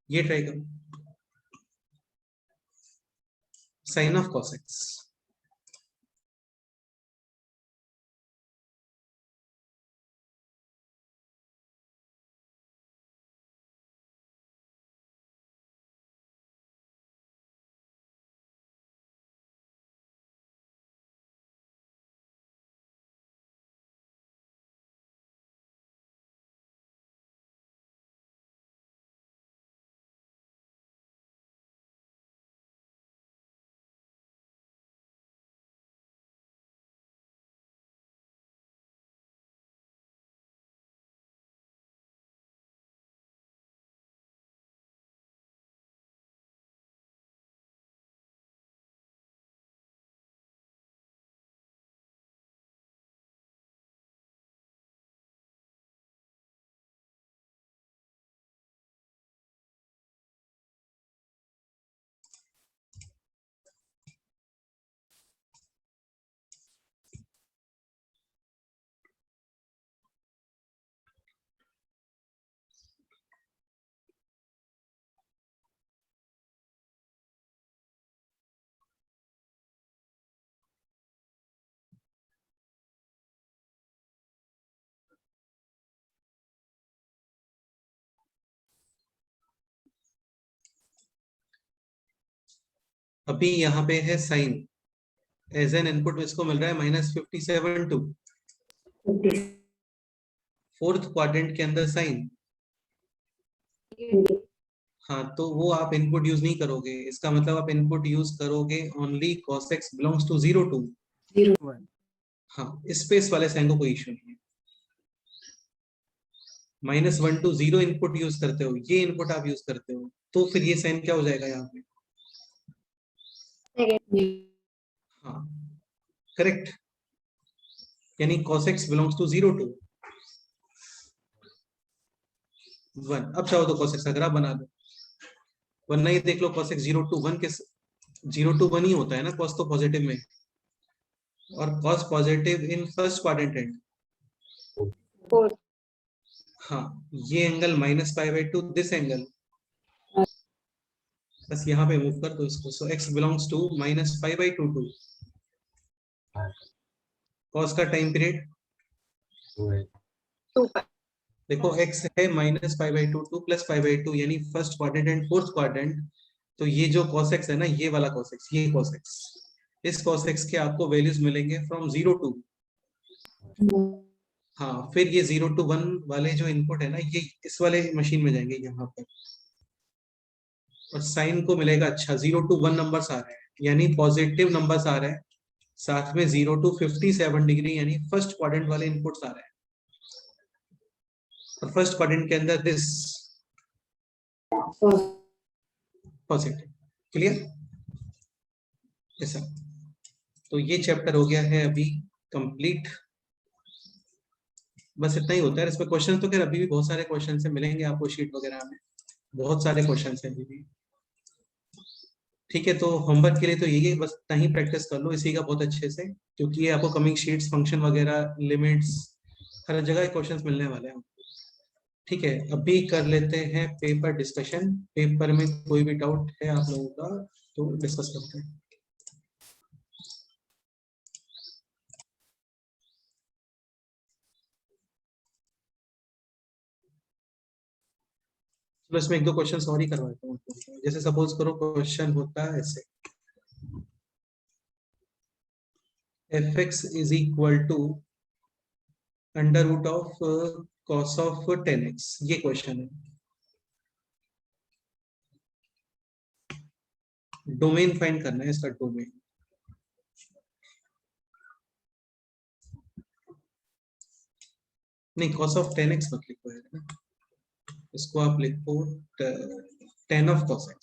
ये ट्राई करो, साइन ऑफ cos x। अभी यहाँ पे है साइन एज एन इनपुट, इसको मिल रहा है -57 टू फोर्थ क्वाड्रेंट के अंदर साइन, हाँ तो वो आप इनपुट यूज नहीं करोगे, इसका मतलब आप इनपुट यूज करोगे only cos x belongs to 0 to 0. हाँ स्पेस वाले साइन को कोई इशू नहीं है। -1 to 0 इनपुट यूज करते हो, ये इनपुट आप यूज करते हो, तो फिर ये साइन क्या हो जाएगा यहाँ पे, Negative. हाँ करेक्ट, यानी cos x belongs to 0 to 1। अब चाहो तो cos x का ग्राफ बना लो, वरना ये देख लो cos x 0 to 1 के 0 to 1 ही होता है ना cos तो पॉजिटिव में, और cos positive in first quadrant and, 4. हाँ ये एंगल -π/2 दिस एंगल, बस यहाँ पे मूव कर दो इसको, so x belongs to -π/2 to cos का टाइम पीरियड 2. देखो x है -π/2 टू +π/2, यानी first quadrant and fourth quadrant, तो ये जो cos x है ना, ये वाला cos x, ये cos x, इस cos x के आपको वैल्यूज मिलेंगे फ्रॉम 0 टू, हाँ फिर ये 0 to 1 वाले जो इनपुट है ना, ये इस वाले मशीन में जाएंगे यहाँ पर, और साइन को मिलेगा अच्छा 0 to 1 नंबर्स आ रहे हैं, यानी पॉजिटिव नंबर्स आ रहे हैं, साथ में 0 to 57 डिग्री यानी फर्स्ट क्वाड्रेंट वाले इनपुट्स आ रहे हैं, और फर्स्ट क्वाड्रेंट के अंदर दिस पॉजिटिव। क्लियर ऐसा, तो ये चैप्टर हो गया है अभी कंप्लीट, बस इतना ही होता है इसमें। क्वेश्चन तो खैर अभी भी बहुत सारे क्वेश्चन से मिलेंगे आपको शीट वगैरह में, बहुत सारे क्वेश्चन है अभी भी। ठीक है, तो होमवर्क के लिए तो यही है, बस इतना ही प्रैक्टिस कर लो इसी का बहुत अच्छे से, क्योंकि ये आपको कमिंग शीट्स, फंक्शन वगैरह, लिमिट्स, हर जगह क्वेश्चंस मिलने वाले हैं। ठीक है, अभी कर लेते हैं पेपर डिस्कशन। पेपर में कोई भी डाउट है आप लोगों का तो डिस्कस करते हैं। चलो इसमें एक दो क्वेश्चन और ही करवाता हूँ। जैसे सपोज करो क्वेश्चन होता है ऐसे, fx is equal to under root of cos of 10x, ये क्वेश्चन है। डोमेन फाइंड करना है इसका, डोमेन। नहीं, cos ऑफ 10x मत लिखो है ना, इसको आप लिखो tan ऑफ cos x।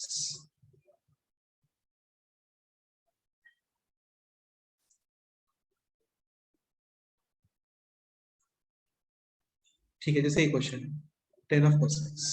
ठीक है, जैसे ये क्वेश्चन है tan of cos x।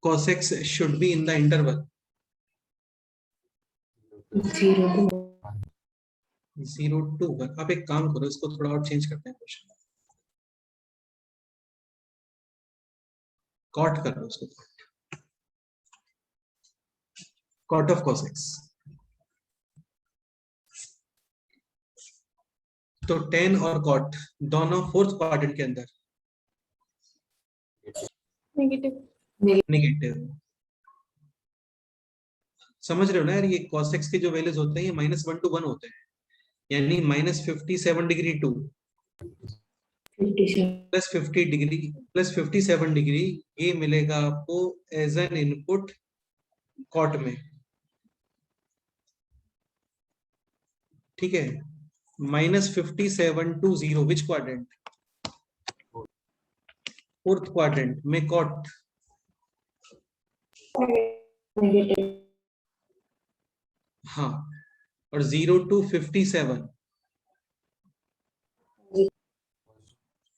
cos x should be in the interval 0 to 0 to 1। आप एक काम करो, इसको थोड़ा और चेंज करते हैं क्वेश्चन, कॉट कर लो उसको, कॉट ऑफ cos x। तो tan और cot दोनों फोर्थ क्वाड्रेंट के अंदर नेगेटिव। नेगेटिव। समझ रहे हो ना यार, ये cos x के जो वैल्यूज होते हैं ये -1 to 1 होते हैं, यानी -57 डिग्री टू 57. +50 डिग्री +57 डिग्री, ये मिलेगा आपको एज एन इनपुट कॉट में। ठीक है, -57 to 0 which quadrant? Fourth quadrant में कॉट। Negative. हाँ, और 0 to 57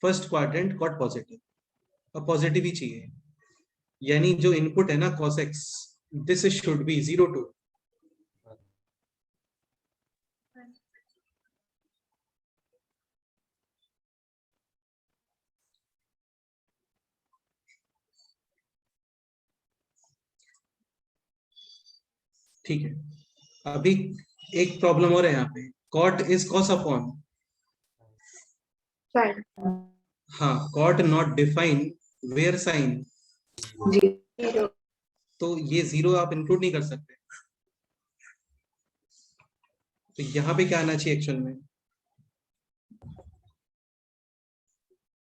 first quadrant cot positive. अब पॉजिटिव ही चाहिए, यानी जो इनपुट है ना cos x, this should be 0 to ठीक है। अभी एक प्रॉब्लम और है यहाँ पे, cot is cos upon, Sin. हाँ, cot not define where sine, 0. तो ये 0 आप इंक्लूड नहीं कर सकते। तो यहाँ पे क्या आना चाहिए एक्चुअल में?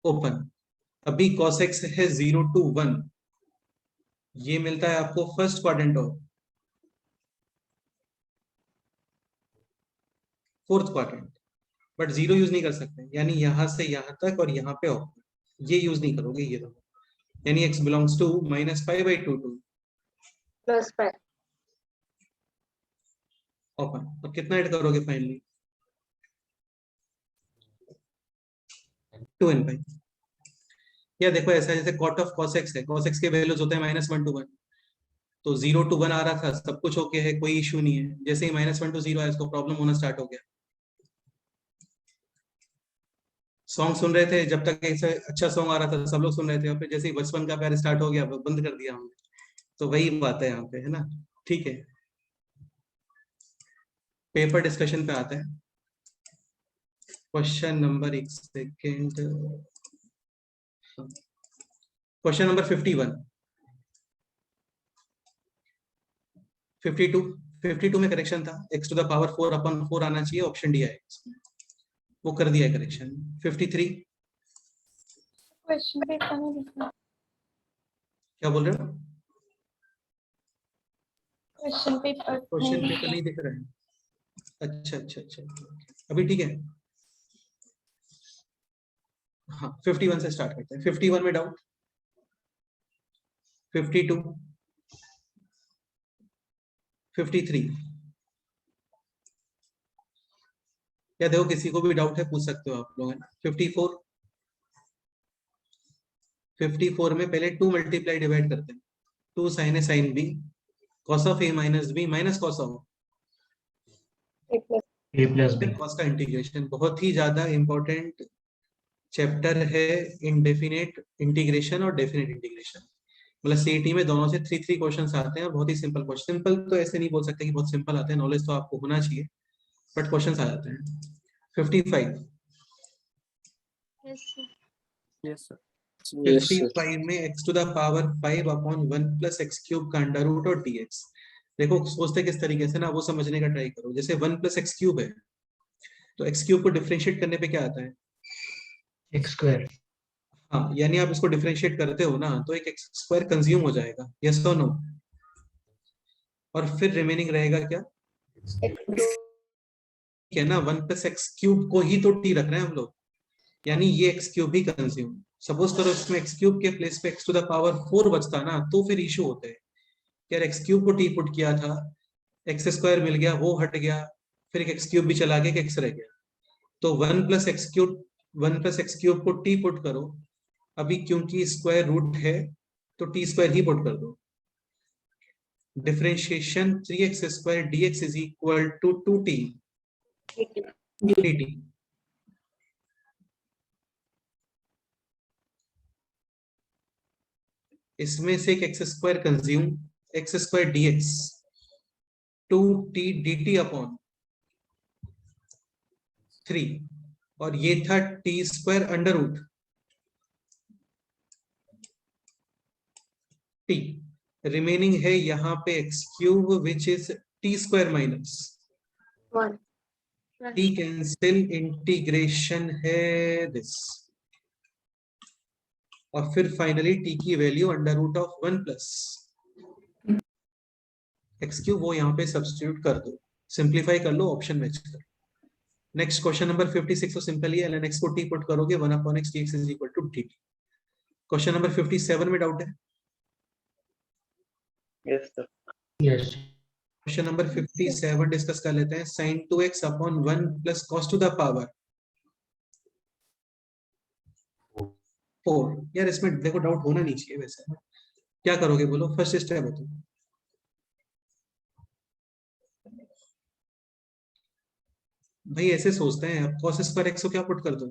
ओपन। अभी cos x है 0 to 1, ये मिलता है आपको first quadrant of fourth quadrant, but 0 use नहीं कर सकते, यानी यहां से यहां तक और यहाँ पे ओपन, ये यूज नहीं करोगे ये दोनों, यानी x belongs to -5/2 to Plus 5. Open. अब कितना ऐड करोगे फाइनली? 2n/। या देखो ऐसा, जैसे cot ऑफ cos x है, cos x के वैल्यूज होते हैं -1 to 1, तो 0 to 1 आ रहा था, सब कुछ ओके है, कोई इशू नहीं है। जैसे ही -1 to 0 आया, इसको प्रॉब्लम होना स्टार्ट हो गया। सॉन्ग सुन रहे थे, जब तक ऐसे अच्छा सॉन्ग आ रहा था सब लोग सुन रहे थे, और फिर जैसे ही बचपन का प्यार स्टार्ट हो गया बंद कर दिया हमने। तो वही बात है यहाँ पे, है ना। ठीक है, पेपर डिस्कशन पे आते हैं। क्वेश्चन नंबर, एक सेकेंड, क्वेश्चन नंबर 51, 52, 52 में करेक्शन था, x टू द पावर 4/4 आना चाहिए, ऑप्शन डी आएगा, वो कर दिया है करेक्शन। 53 क्वेश्चन पेपर में लिखना, क्या बोल रहे हो? क्वेश्चन पेपर क्वेश्चन पेपर नहीं दिख रहा है? अच्छा अच्छा अच्छा, अभी ठीक है। हाँ 51 से स्टार्ट करते हैं। 51 में डाउट, 52, 53, या देखो किसी को भी डाउट है पूछ सकते हो आप लोग, है ना। 54, 54 में पहले 2 मल्टीप्लाई डिवाइड करते हैं, 2 sine a sine b, cos of a minus b minus cos of A plus B. Cos का इंटीग्रेशन, बहुत ही ज्यादा इंपॉर्टेंट चैप्टर है, इनडेफिनेट इंटीग्रेशन और डेफिनेट इंटीग्रेशन। मतलब सीईटी में दोनों से 3 क्वेश्चंस आते हैं, और बहुत ही सिंपल क्वेश्चन। सिंपल तो ऐसे नहीं बोल सकते कि बहुत सिंपल आते हैं, नॉलेज तो आपको होना चाहिए, बट क्वेश्चंस आ जाते हैं। 55, Yes, sir. 55 में x to the power 5/1 plus x cube का अंडर रूट और dx। देखो सोचते किस तरीके से ना, वो समझने का ट्राई करो। जैसे 1 प्लस एक्स क्यूब है, तो एक्स क्यूब को डिफरेंशिएट करने पे क्या आता है? X square. हाँ, यानी आप इसको डिफरेंशिएट करते हो ना, तो एक एक्स स्क्वायर कंज्यूम हो जाएगा, यस और नो? और फिर रिमेनिंग रहेगा क्या? ठीक है ना, 1 प्लस एक्स क्यूब को ही तो टी रख रहे हैं हम लोग, यानी ये एक्स क्यूब ही कंज्यूम। सपोज करो इसमें एक्स क्यूब के प्लेस पे एक्स टू द पावर 4 बचता ना, तो फिर इशू होते हैं। यार एक्स क्यूब को टी पुट किया था, एक्स स्क्वायर मिल गया, वो हट गया, फिर एक एक्स क्यूब भी चला गया, एक्स रह गया। तो 1 प्लस एक्स क्यूब को टी पुट करो, अभी क्योंकि स्क्वायर रूट है तो टी स्क्वायर ही पुट कर दो। Differentiation 3x square dx is equal to 2t dt। इसमें से एक x square consume, x square dx 2t dt upon 3, और ये था t square under root t. Remaining है यहाँ पे x cube which is t square minus 1 t, cancel, integration है दिस, और फिर फाइनली टी की value under root of 1 plus x cube, वो यहाँ पे सब्स्टिट्यूट कर दो, सिंप्लीफाई कर लो, ऑप्शन मैच कर। नेक्स्ट क्वेश्चन नंबर 56 तो सिंपल ही है, ln x को t पुट करोगे 1/x dx is equal to dt। Question number 57 में डाउट है? Yes, sir. Yes. Question number 57 discuss कर लेते हैं। sin 2x upon 1 plus cos to the power 4। यार इसमें देखो डाउट होना नहीं चाहिए वैसे, क्या करोगे बोलो, फर्स्ट स्टेप है तो भाई ऐसे सोचते हैं, अब cos स्क्वायर x को क्या पुट कर दो,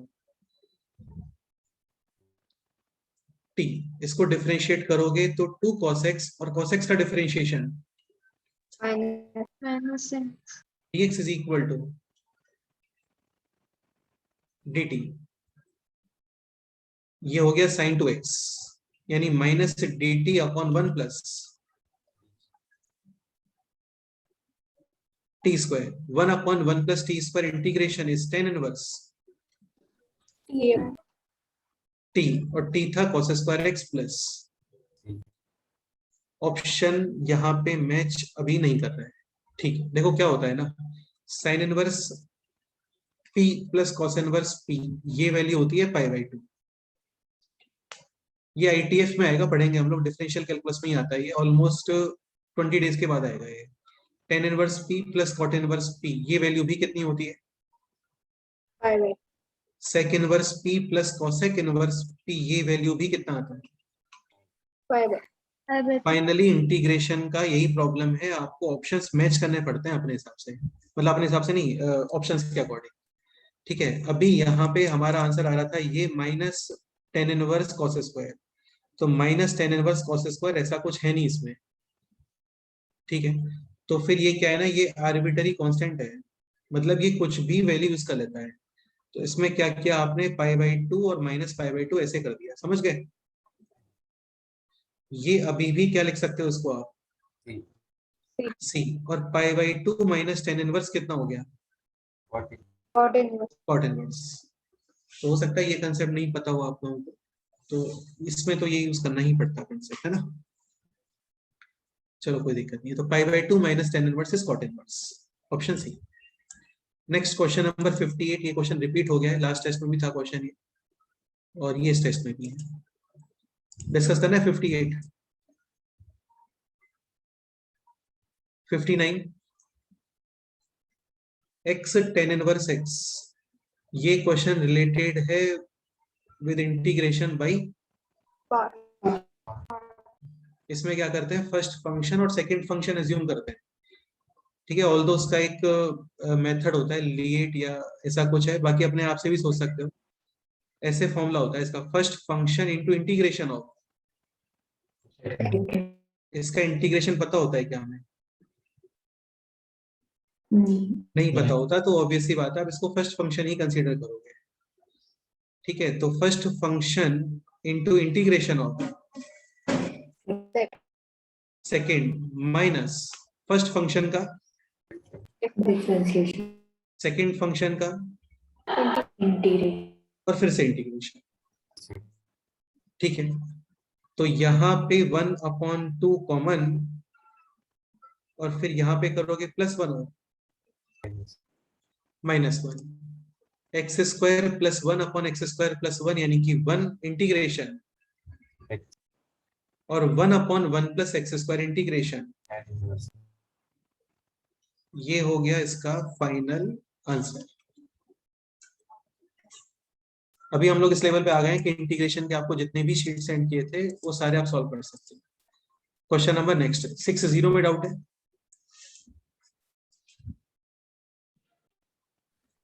t, इसको डिफरेंशिएट करोगे तो 2 cos x, और cos x का differentiation minus dx is equal to dt। ये हो गया sin 2x, यानी minus dt upon 1 plus t square, 1/1 plus t square, integration is tan inverse t, और टी था cos square x plus. Option यहाँ पे मैच अभी नहीं कर रहा है, ठीक है। देखो क्या होता है ना, sine inverse p plus cos inverse p, ये वैल्यू होती है π/2। ये आईटीएफ में आएगा, पढ़ेंगे हम लोग, डिफरेंशियल कैलकुलस में ही आता है ये, ऑलमोस्ट 20 डेज के बाद आएगा ये। tan inverse p plus cot inverse p, ये वैल्यू भी कितनी होती है? 5 sec inverse p plus cosec inverse p, ये वैल्यू भी कितना आता है? 5 फाइनली इंटीग्रेशन का यही प्रॉब्लम है, आपको ऑप्शंस मैच करने पड़ते हैं अपने हिसाब से, मतलब अपने हिसाब से नहीं, ऑप्शंस के अकॉर्डिंग, ठीक है। अभी यहाँ पे हमारा आंसर आ रहा था ये minus tan inverse cos square, तो minus tan inverse cos square ऐसा कुछ है नहीं इसमें, ठीक है। तो फिर ये क्या है ना, ये आर्बिटरी कांस्टेंट है, मतलब ये कुछ भी वैल्यू यूज कर लेता है। तो इसमें क्या किया आपने, π/2 और माइनस π/2 ऐसे कर दिया, समझ गए? ये अभी भी क्या लिख सकते हो इसको आप, सी, और pi by 2 minus tan inverse कितना हो गया? 40. Cot inverse. Cot inverse. तो हो सकता है ये कंसेप्ट नहीं पता हो आप लोगों को, तो इसमें तो ये यूज करना ही पड़ता कंसेप्ट, है ना। चलो कोई दिक्कत नहीं है। तो pi by 2 minus tan inverse is cot inverse, option C. Next question number 58, ये क्वेश्चन रिपीट हो गया है, लास्ट टेस्ट में भी था क्वेश्चन ये, और ये इस टेस्ट में भी है। डिस्कस करना है 58, 59, x tan इनवर्स x, ये क्वेश्चन रिलेटेड है विद इंटीग्रेशन बाय। Part. इसमें क्या करते हैं, फर्स्ट फंक्शन और सेकंड फंक्शन एज्यूम करते हैं, ठीक है। ऑल्दो उसका एक मेथड होता है लिएट या ऐसा कुछ है, बाकी अपने आप से भी सोच सकते हो। ऐसे फॉर्मूला होता है इसका, first function into integration of, इसका इंटीग्रेशन पता होता है क्या हमें? नहीं पता होता, तो ऑब्वियस सी बात है आप इसको फर्स्ट फंक्शन ही कंसीडर करोगे, ठीक है। तो first function into integration of second minus first function का डिफरेंशिएशन सेकंड फंक्शन का इंटीग्रेट और फिर से इंटीग्रेशन, ठीक है। तो यहाँ पे 1/2 कॉमन, और फिर यहाँ पे करोगे +1 और -1, एक्स स्क्वायर प्लस 1/x² + 1, यानी कि 1 इंटीग्रेशन, और 1/1 + x² इंटीग्रेशन। ये हो गया इसका फाइनल आंसर। अभी हम लोग इस लेवल पे आ गए हैं कि इंटीग्रेशन के आपको जितने भी शीट सेंड किए थे वो सारे आप सॉल्व कर सकते हैं। क्वेश्चन नंबर नेक्स्ट 60 में डाउट है?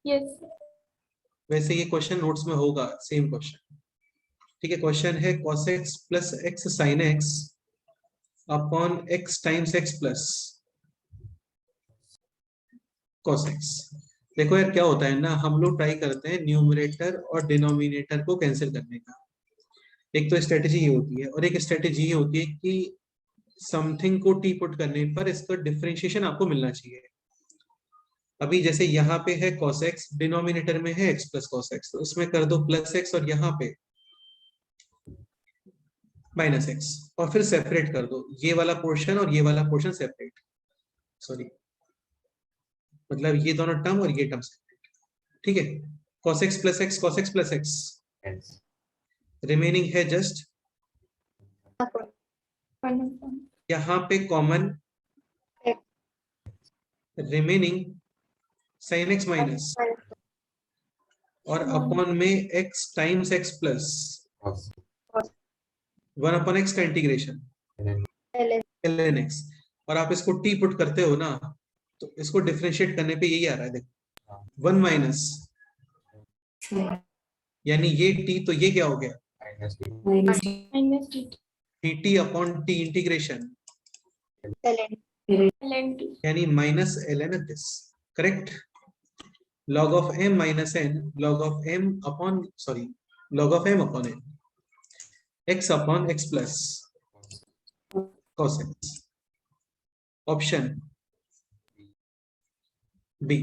यस। वैसे ये क्वेश्चन नोट्स में होगा, सेम क्वेश्चन, ठीक है। क्वेश्चन है cos x + x sin x upon x times x plus cos x। देखो यार क्या होता है ना, हम लोग ट्राई करते हैं न्यूमरेटर और डिनोमिनेटर को कैंसिल करने का। एक तो स्ट्रेटेजी ये होती है, और एक स्ट्रेटेजी ये होती है कि समथिंग को टी पुट करने पर इसका डिफरेंशिएशन आपको मिलना चाहिए। अभी जैसे यहाँ पे है cos x, डिनोमिनेटर में है x + cos x, तो इसमें कर दो +x और यहाँ पे -x, और फिर सेपरेट कर दो ये वाला पोर्शन और ये वाला पोर्शन सेपरेट, सॉरी मतलब ये दोनों टर्म और ये टर्म सेपरेट, ठीक है। cos x + x cos x + x, remaining है जस्ट यहाँ पे common, remaining sin x minus, और अपॉन में x times x plus 1/x का इंटीग्रेशन ln x, और आप इसको t पुट करते हो ना, तो इसको डिफरेंशिएट करने पे यही आ रहा है, देखो 1 माइनस, यानी ये t, तो ये क्या हो गया minus dt upon t integration, यानी minus ln this, correct. log of m minus n, log of m upon, sorry, log of m upon n, x upon x plus cos x, option B।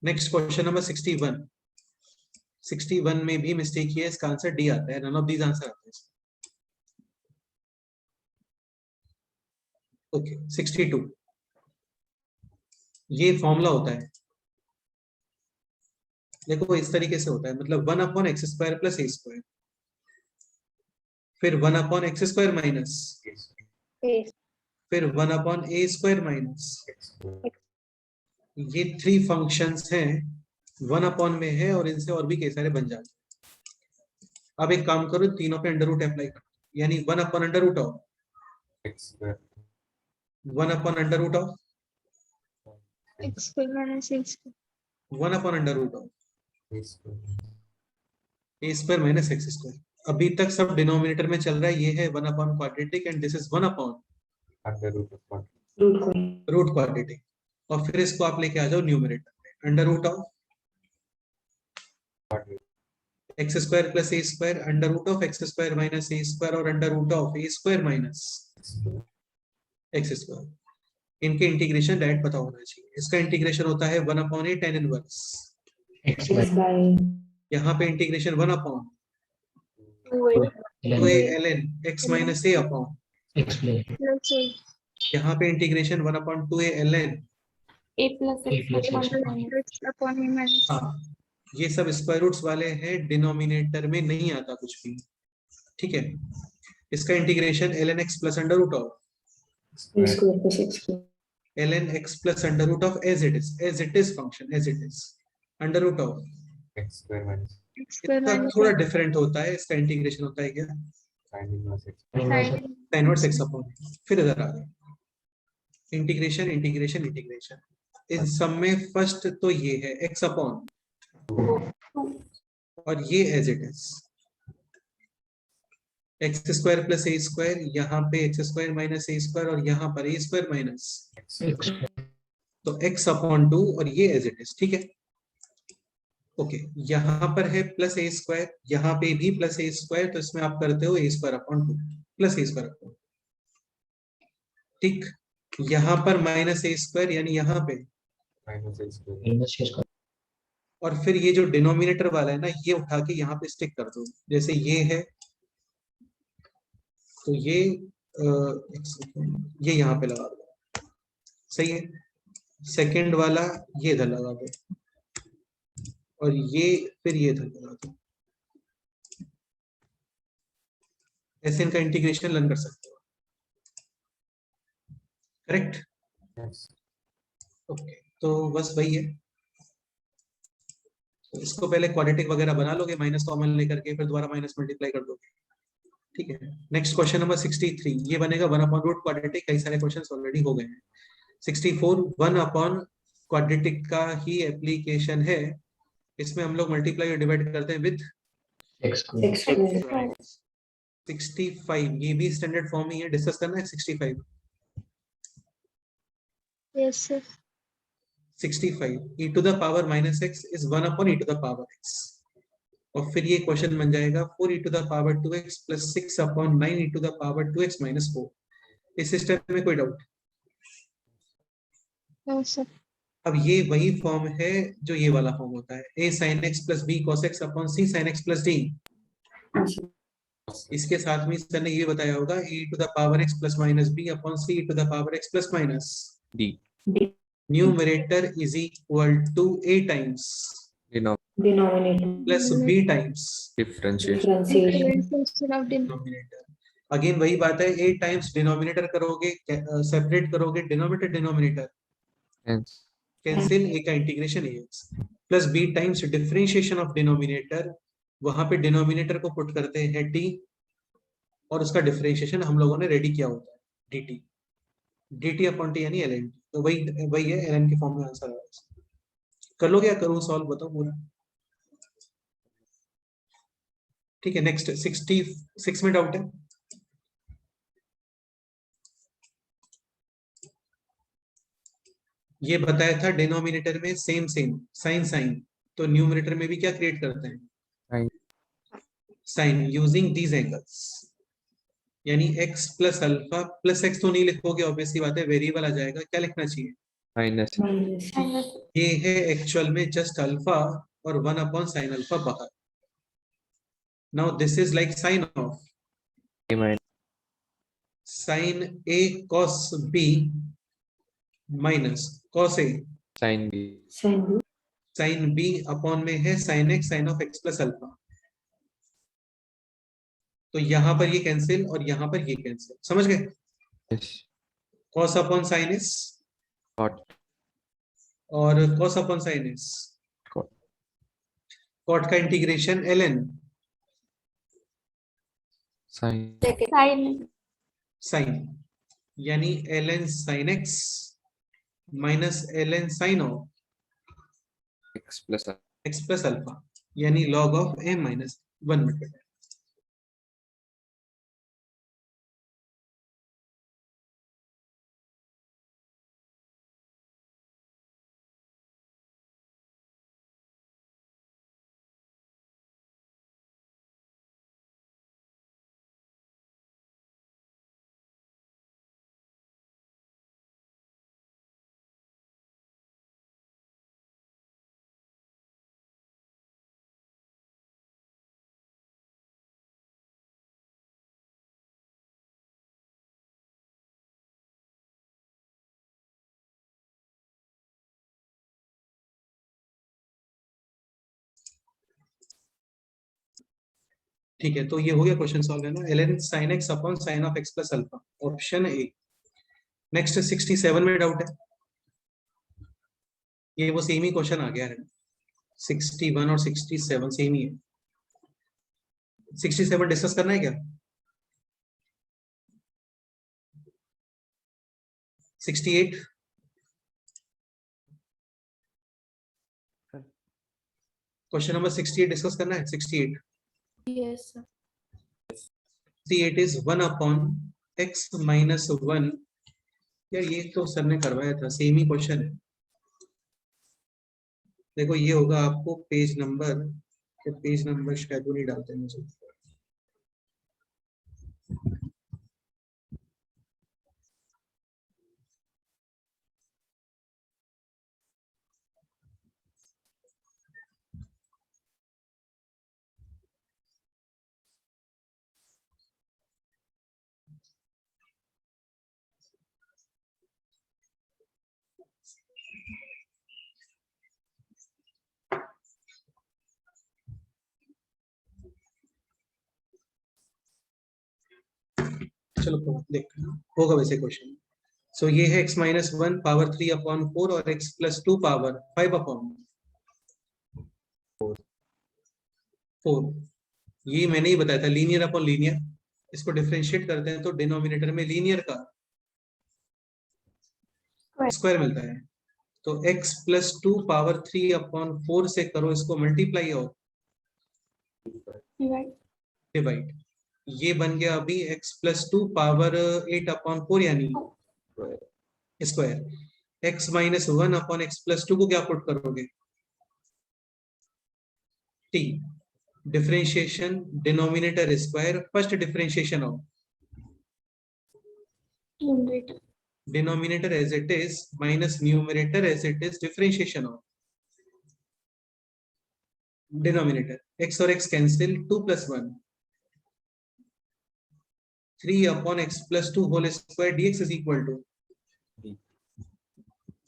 Next question number 61, 61 में भी मिस्टेक है, इसका आंसर डी आता है, नन ऑफ दीज आंसर आते हैं। ओके 62, ये फॉर्मूला होता है, देखो इस तरीके से होता है, मतलब 1/x² + a², फिर 1/x² माइनस, फिर 1/a² माइनस, ये 3 फंक्शंस हैं, 1/ में है, और इनसे और भी कई सारे बन जाते हैं। अब एक काम करो, तीनों पे अंडर रूट अप्लाई करो, यानी 1/√1/√, 1/√1/√, a² माइनस x²। अभी तक सब डिनोमिनेटर में चल रहा है, ये है 1/ quadratic and this is 1/ root quadratic, और फिर इसको आप लेके आ जाओ न्यूमरेटर में, under root of x² + a², अंडर root of x² minus a², और under root of a² minus x²। इनके इंटीग्रेशन डायरेक्ट पता होना चाहिए। इसका इंटीग्रेशन होता है 1/a tan inverse, X by X by यहाँ पे integration 1/2a 2 ln ln x minus a upon, X by यहाँ पे integration 1/2a ln, A plus A X plus upon X minus. upon a minus. हाँ ये सब स्क्वायर रूट्स वाले हैं, डिनोमिनेटर में नहीं आता कुछ भी, ठीक है। इसका integration ln x plus under root of B square plus X square. ln x plus under root of as it is function as it is under root of, X square minus X square इसका minus थोड़ा डिफरेंट होता है। इसका इंटीग्रेशन होता है क्या, sin inverse X. inverse sin tan inverse x upon, फिर इधर आ गया इंटीग्रेशन इंटीग्रेशन इंटीग्रेशन। इस सब में फर्स्ट तो ये है x अपॉन, और ये as it is x square plus a square, यहाँ पे x square minus a square, और यहाँ पर ए स्क्वायर माइनस, X तो x अपॉन 2 और ये एज इट इज, ठीक है। ओके यहाँ पर है प्लस ए स्क्वायर, यहाँ पे भी प्लस ए स्क्वायर, तो इसमें आप करते हो ए square upon 2 plus a square upon, ठीक। यहाँ पर माइनस ए स्क्वायर, यानी यहाँ पे, Minus A square. minus A square और फिर ये जो डिनोमिनेटर वाला है ना, ये उठा के यहाँ पे स्टिक कर दो, जैसे ये है तो ये यहाँ पे लगा दो, सही है। सेकंड वाला ये इधर लगा दो, और ये फिर ये इधर लगा दो, ऐसे इनका इंटीग्रेशन लर्न कर सकते हो, करेक्ट। Yes. ओके तो बस वही है, तो इसको पहले क्वाड्रेटिक वगैरह बना लोगे, माइनस कॉमन लेकर के, फिर दोबारा माइनस मल्टीप्लाई कर दोगे, ठीक है। नेक्स्ट क्वेश्चन नंबर 63, ये बनेगा 1/रूट क्वाड्रेटिक, कई सारे क्वेश्चंस ऑलरेडी हो गए हैं। 64 1/क्वाड्रेटिक का ही एप्लीकेशन है, इसमें हम लोग मल्टीप्लाई और डिवाइड करते हैं with X square X square. 65, ये भी स्टैंडर्ड फॉर्म ही है, डिस्कस करना है 65। yes sir 65 e to the power minus x is 1/e to the power x, और फिर ये क्वेश्चन बन जाएगा 4e to the power 2x plus 6/9 e to the power 2x minus 4। इस सिस्टम में कोई डाउट? no sir अब ये वही फॉर्म है जो ये वाला फॉर्म होता है, a sin x plus b cos x upon c sin x plus d। इसके साथ में सर ने ये बताया होगा e to the power x plus minus b upon c e to the power x plus minus D. D. numerator is equal to a times Denominator. plus b times Differentiation. Differentiation. differentiation of the denominator. Again वही बात है, a टाइम्स डिनोमिनेटर करोगे, सेपरेट करोगे denominator denominator, Hence. Cancel, a का integration ax plus b times differentiation of denominator, वहां पे डिनोमिनेटर को पुट करते हैं t, और उसका डिफरेंशिएशन हम लोगों ने रेडी किया होता है dt, dt अपॉन t यानी ln, तो वही वही है, ln के फॉर्म में आंसर आएगा। कर लोगे या करूं सॉल्व, बताओ पूरा, ठीक है। नेक्स्ट 66 में डाउट है? ये बताया था डिनोमिनेटर में सेम सेम साइन साइन, तो न्यूमरेटर में भी क्या क्रिएट करते हैं, Sin. Sine using these angles, यानी x plus alpha plus x तो नहीं लिखोगे, ऑब्वियसली बात है, वेरिएबल आ जाएगा, क्या लिखना चाहिए, Minus. Minus. Minus. ये है एक्चुअल में जस्ट अल्फा और 1/sin अल्फा बाहर। Now this is like sine of A minus. Sine a cos b minus cos a Sin B. Sin B. Sine b upon में है sin x sin of x plus alpha, तो यहां पर ये कैंसिल और यहां पर ये कैंसिल, समझ गए। Yes. cos upon sin s Cot. और cos upon sin s, Cot. cot का integration ln Sin. Sin. sin, यानी ln sin x minus ln sin of X plus. x plus alpha, यानी log ऑफ a माइनस 1/। ठीक है, तो ये हो गया क्वेश्चन सॉल्व है ना, ln sin x upon sin of x plus alpha, option A. Next 67 में डाउट है, ये वो सेम ही क्वेश्चन आ गया है, 61 और 67 सेम ही है। 67 डिस्कस करना है क्या? 68 क्वेश्चन नंबर 68 डिस्कस करना है। 68 Yes, sir. 68 is 1 upon x minus 1। यार ये तो सर ने करवाया था, सेम ही क्वेश्चन है। देखो ये होगा आपको पेज नंबर शायद वो नहीं डालते मुझे। चलो देखते हैं, होगा वैसे क्वेश्चन। सो ये है x माइनस 1 पावर 3 अपॉन 4 और x प्लस 2 पावर 5 अपॉन 4। ये मैंने ही बताया था, लीनियर अपॉन लीनियर। इसको डिफरेंशिएट करते हैं तो डिनोमिनेटर में लीनियर का स्क्वायर मिलता है। तो x प्लस 2 पावर 3 अपॉन 4 से करो इसको मल्टीप्लाई और Right. डिवाइड। ये बन गया अभी x प्लस 2 पावर 8 अपॉन 4 यानी square. x minus 1 upon x plus 2 को क्या पुट करोगे? t। Differentiation denominator square, first differentiation of Numerator. denominator as it is minus numerator as it is, differentiation of denominator। x और x cancel, 2 plus 1 3 upon x plus 2 whole square dx is equal to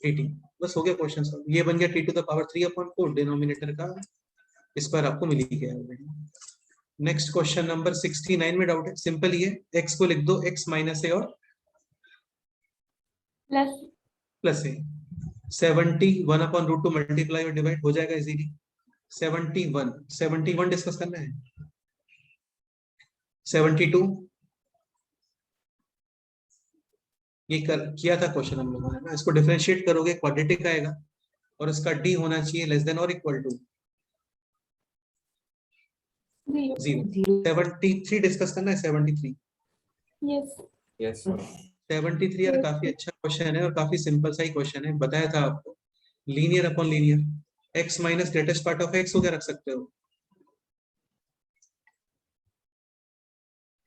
80। बस हो गया क्वेश्चन सॉल्व। ये बन गया t to the power 3 upon 4, denominator का स्क्वायर आपको मिल ही गया ऑलरेडी। नेक्स्ट क्वेश्चन नंबर 69 में डाउट है, सिंपल ही है। x को लिख दो x माइनस a और Plus. Plus a। 71 upon root 2 multiply और डिवाइड हो जाएगा इजीली। 71 डिस्कस करना है। 72 ये किया था क्वेश्चन हम लोगों ने ना, इसको डिफरेंशिएट करोगे क्वाड्रेटिक आएगा और इसका d होना चाहिए लेस देन और इक्वल टू 0। 73 डिस्कस करना है। 73 Yes. Yes, sir. 73 यार काफी अच्छा क्वेश्चन है और काफी सिंपल सा ही क्वेश्चन है। बताया था आपको, linear upon linear. x minus greatest part of x को क्या रख सकते हो?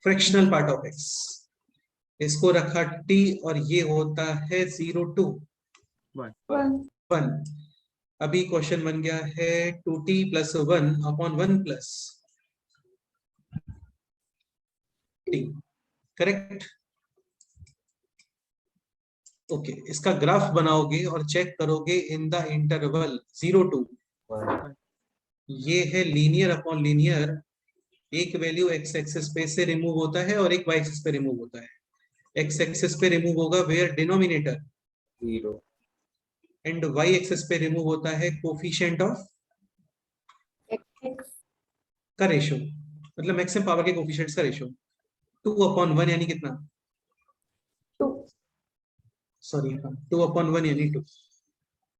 Fractional part of x। इसको रखा t और ये होता है 0 to 1। अभी क्वेश्चन बन गया है 2t plus 1 upon 1 plus t, correct? Okay, इसका ग्राफ बनाओगे और चेक करोगे इन द इंटरवल 0 to 1। ये है लीनियर अपॉन लीनियर। एक वैल्यू x एक्सिस पे से रिमूव होता है और एक y एक्सिस पे रिमूव होता है। x एक्सिस पे रिमूव होगा where denominator 0 and y axis पे रिमूव होता है कोफिशिएंट ऑफ X. का रेशियो, मतलब मैक्सिमम पावर के कोफिशिएंट्स का रेशियो। 2 अपॉन 1 यानी कितना? 2. सॉरी 2 अपॉन 1 यानी 2।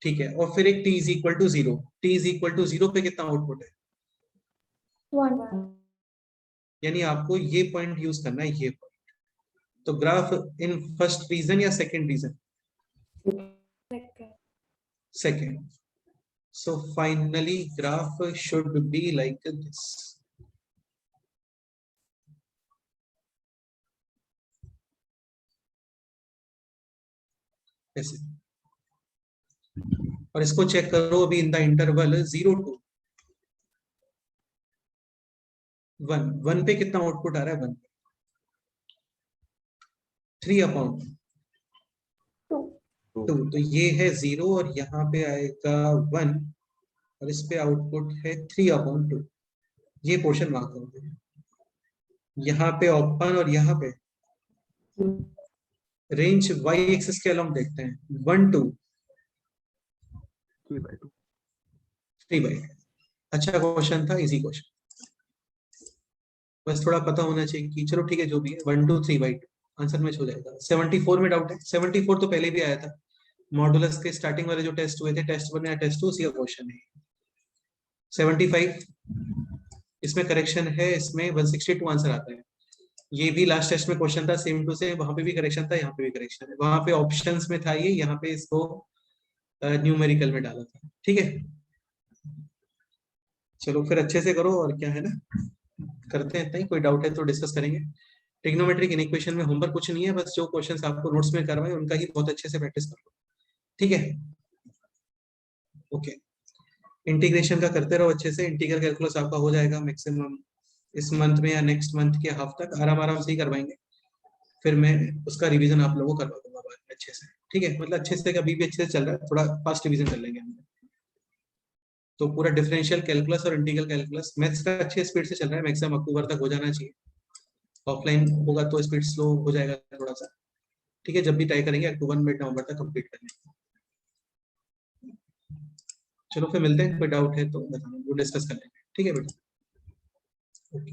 ठीक है, और फिर एक t is equal to 0। t is equal to 0 पे कितना आउटपुट है? 1. यानी आपको ये पॉइंट यूज करना है, ये पॉइंट। तो ग्राफ इन फर्स्ट रीजन या second region? Second. So finally graph should be like this. ऐसे। और इसको चेक करो अभी इन द इंटरवल 0 to 1। 1 पे कितना आउटपुट आ रहा है? 1 पे 3 अपॉन 2। तो ये है 0 और यहाँ पे आएगा 1 और इस पे आउटपुट है 3 अपॉन 2। ये पोर्शन मार्क कर दो। यहाँ पे ओपन और यहाँ पे रेंज y एक्सिस के अलोंग देखते हैं 1 2 3/2. 3/2। अच्छा क्वेश्चन था, इजी क्वेश्चन, बस थोड़ा पता होना चाहिए कि चलो ठीक है जो भी है 1 2 3/2 आंसर मैच हो जाएगा। 74 में डाउट है? 74 तो पहले भी आया था, मॉडुलस के स्टार्टिंग वाले जो टेस्ट हुए थे, टेस्ट 1 या टेस्ट 2, उसी का क्वेश्चन है। 75 इसमें करेक्शन है, इसमें 162 आंसर आता है। ये भी लास्ट टेस्ट में क्वेश्चन था, सेम टू सेम, वहां पे भी करेक्शन था, यहाँ पे भी करेक्शन है। वहां पे ऑप्शंस में था ये, यहाँ पे इसको न्यूमेरिकल में डाला था। ठीक है, चलो फिर अच्छे से करो, और क्या है ना, करते हैं इतना ही। कोई डाउट है तो डिस्कस करेंगे। ट्रिग्नोमेट्रिक इक्वेशन में होमवर्क कुछ नहीं है, बस जो क्वेश्चंस आपको नोट्स में करवाए उनका ही बहुत अच्छे से प्रैक्टिस कर लो। ठीक है, ओके। इंटीग्रेशन का करते रहो अच्छे से, इंटीग्रल कैलकुलस आपका हो जाएगा मैक्सिमम इस मंथ में या नेक्स्ट मंथ के हाफ तक, आराम आराम से ही करवाएंगे। फिर मैं उसका रिवीजन आप लोगों को करवा दूंगा बाद में अच्छे से। ठीक है, मतलब अच्छे से, अभी भी अच्छे से चल रहा है, थोड़ा फास्ट रिवीजन कर लेंगे हम। तो पूरा डिफरेंशियल कैलकुलस और इंटीग्रल कैलकुलस मैथ्स का अच्छे स्पीड से चल रहा है, मैक्सिमम अक्टूबर तक हो जाना चाहिए। ऑफलाइन होगा तो स्पीड स्लो हो जाएगा थोड़ा सा। ठीक है, जब भी ट्राई करेंगे अक्टूबर मिड नवंबर तक कंप्लीट करने। चलो फिर मिलते हैं, कोई डाउट है तो बताना, वो डिस्कस कर लेंगे। ठीक है बेटा, ओके।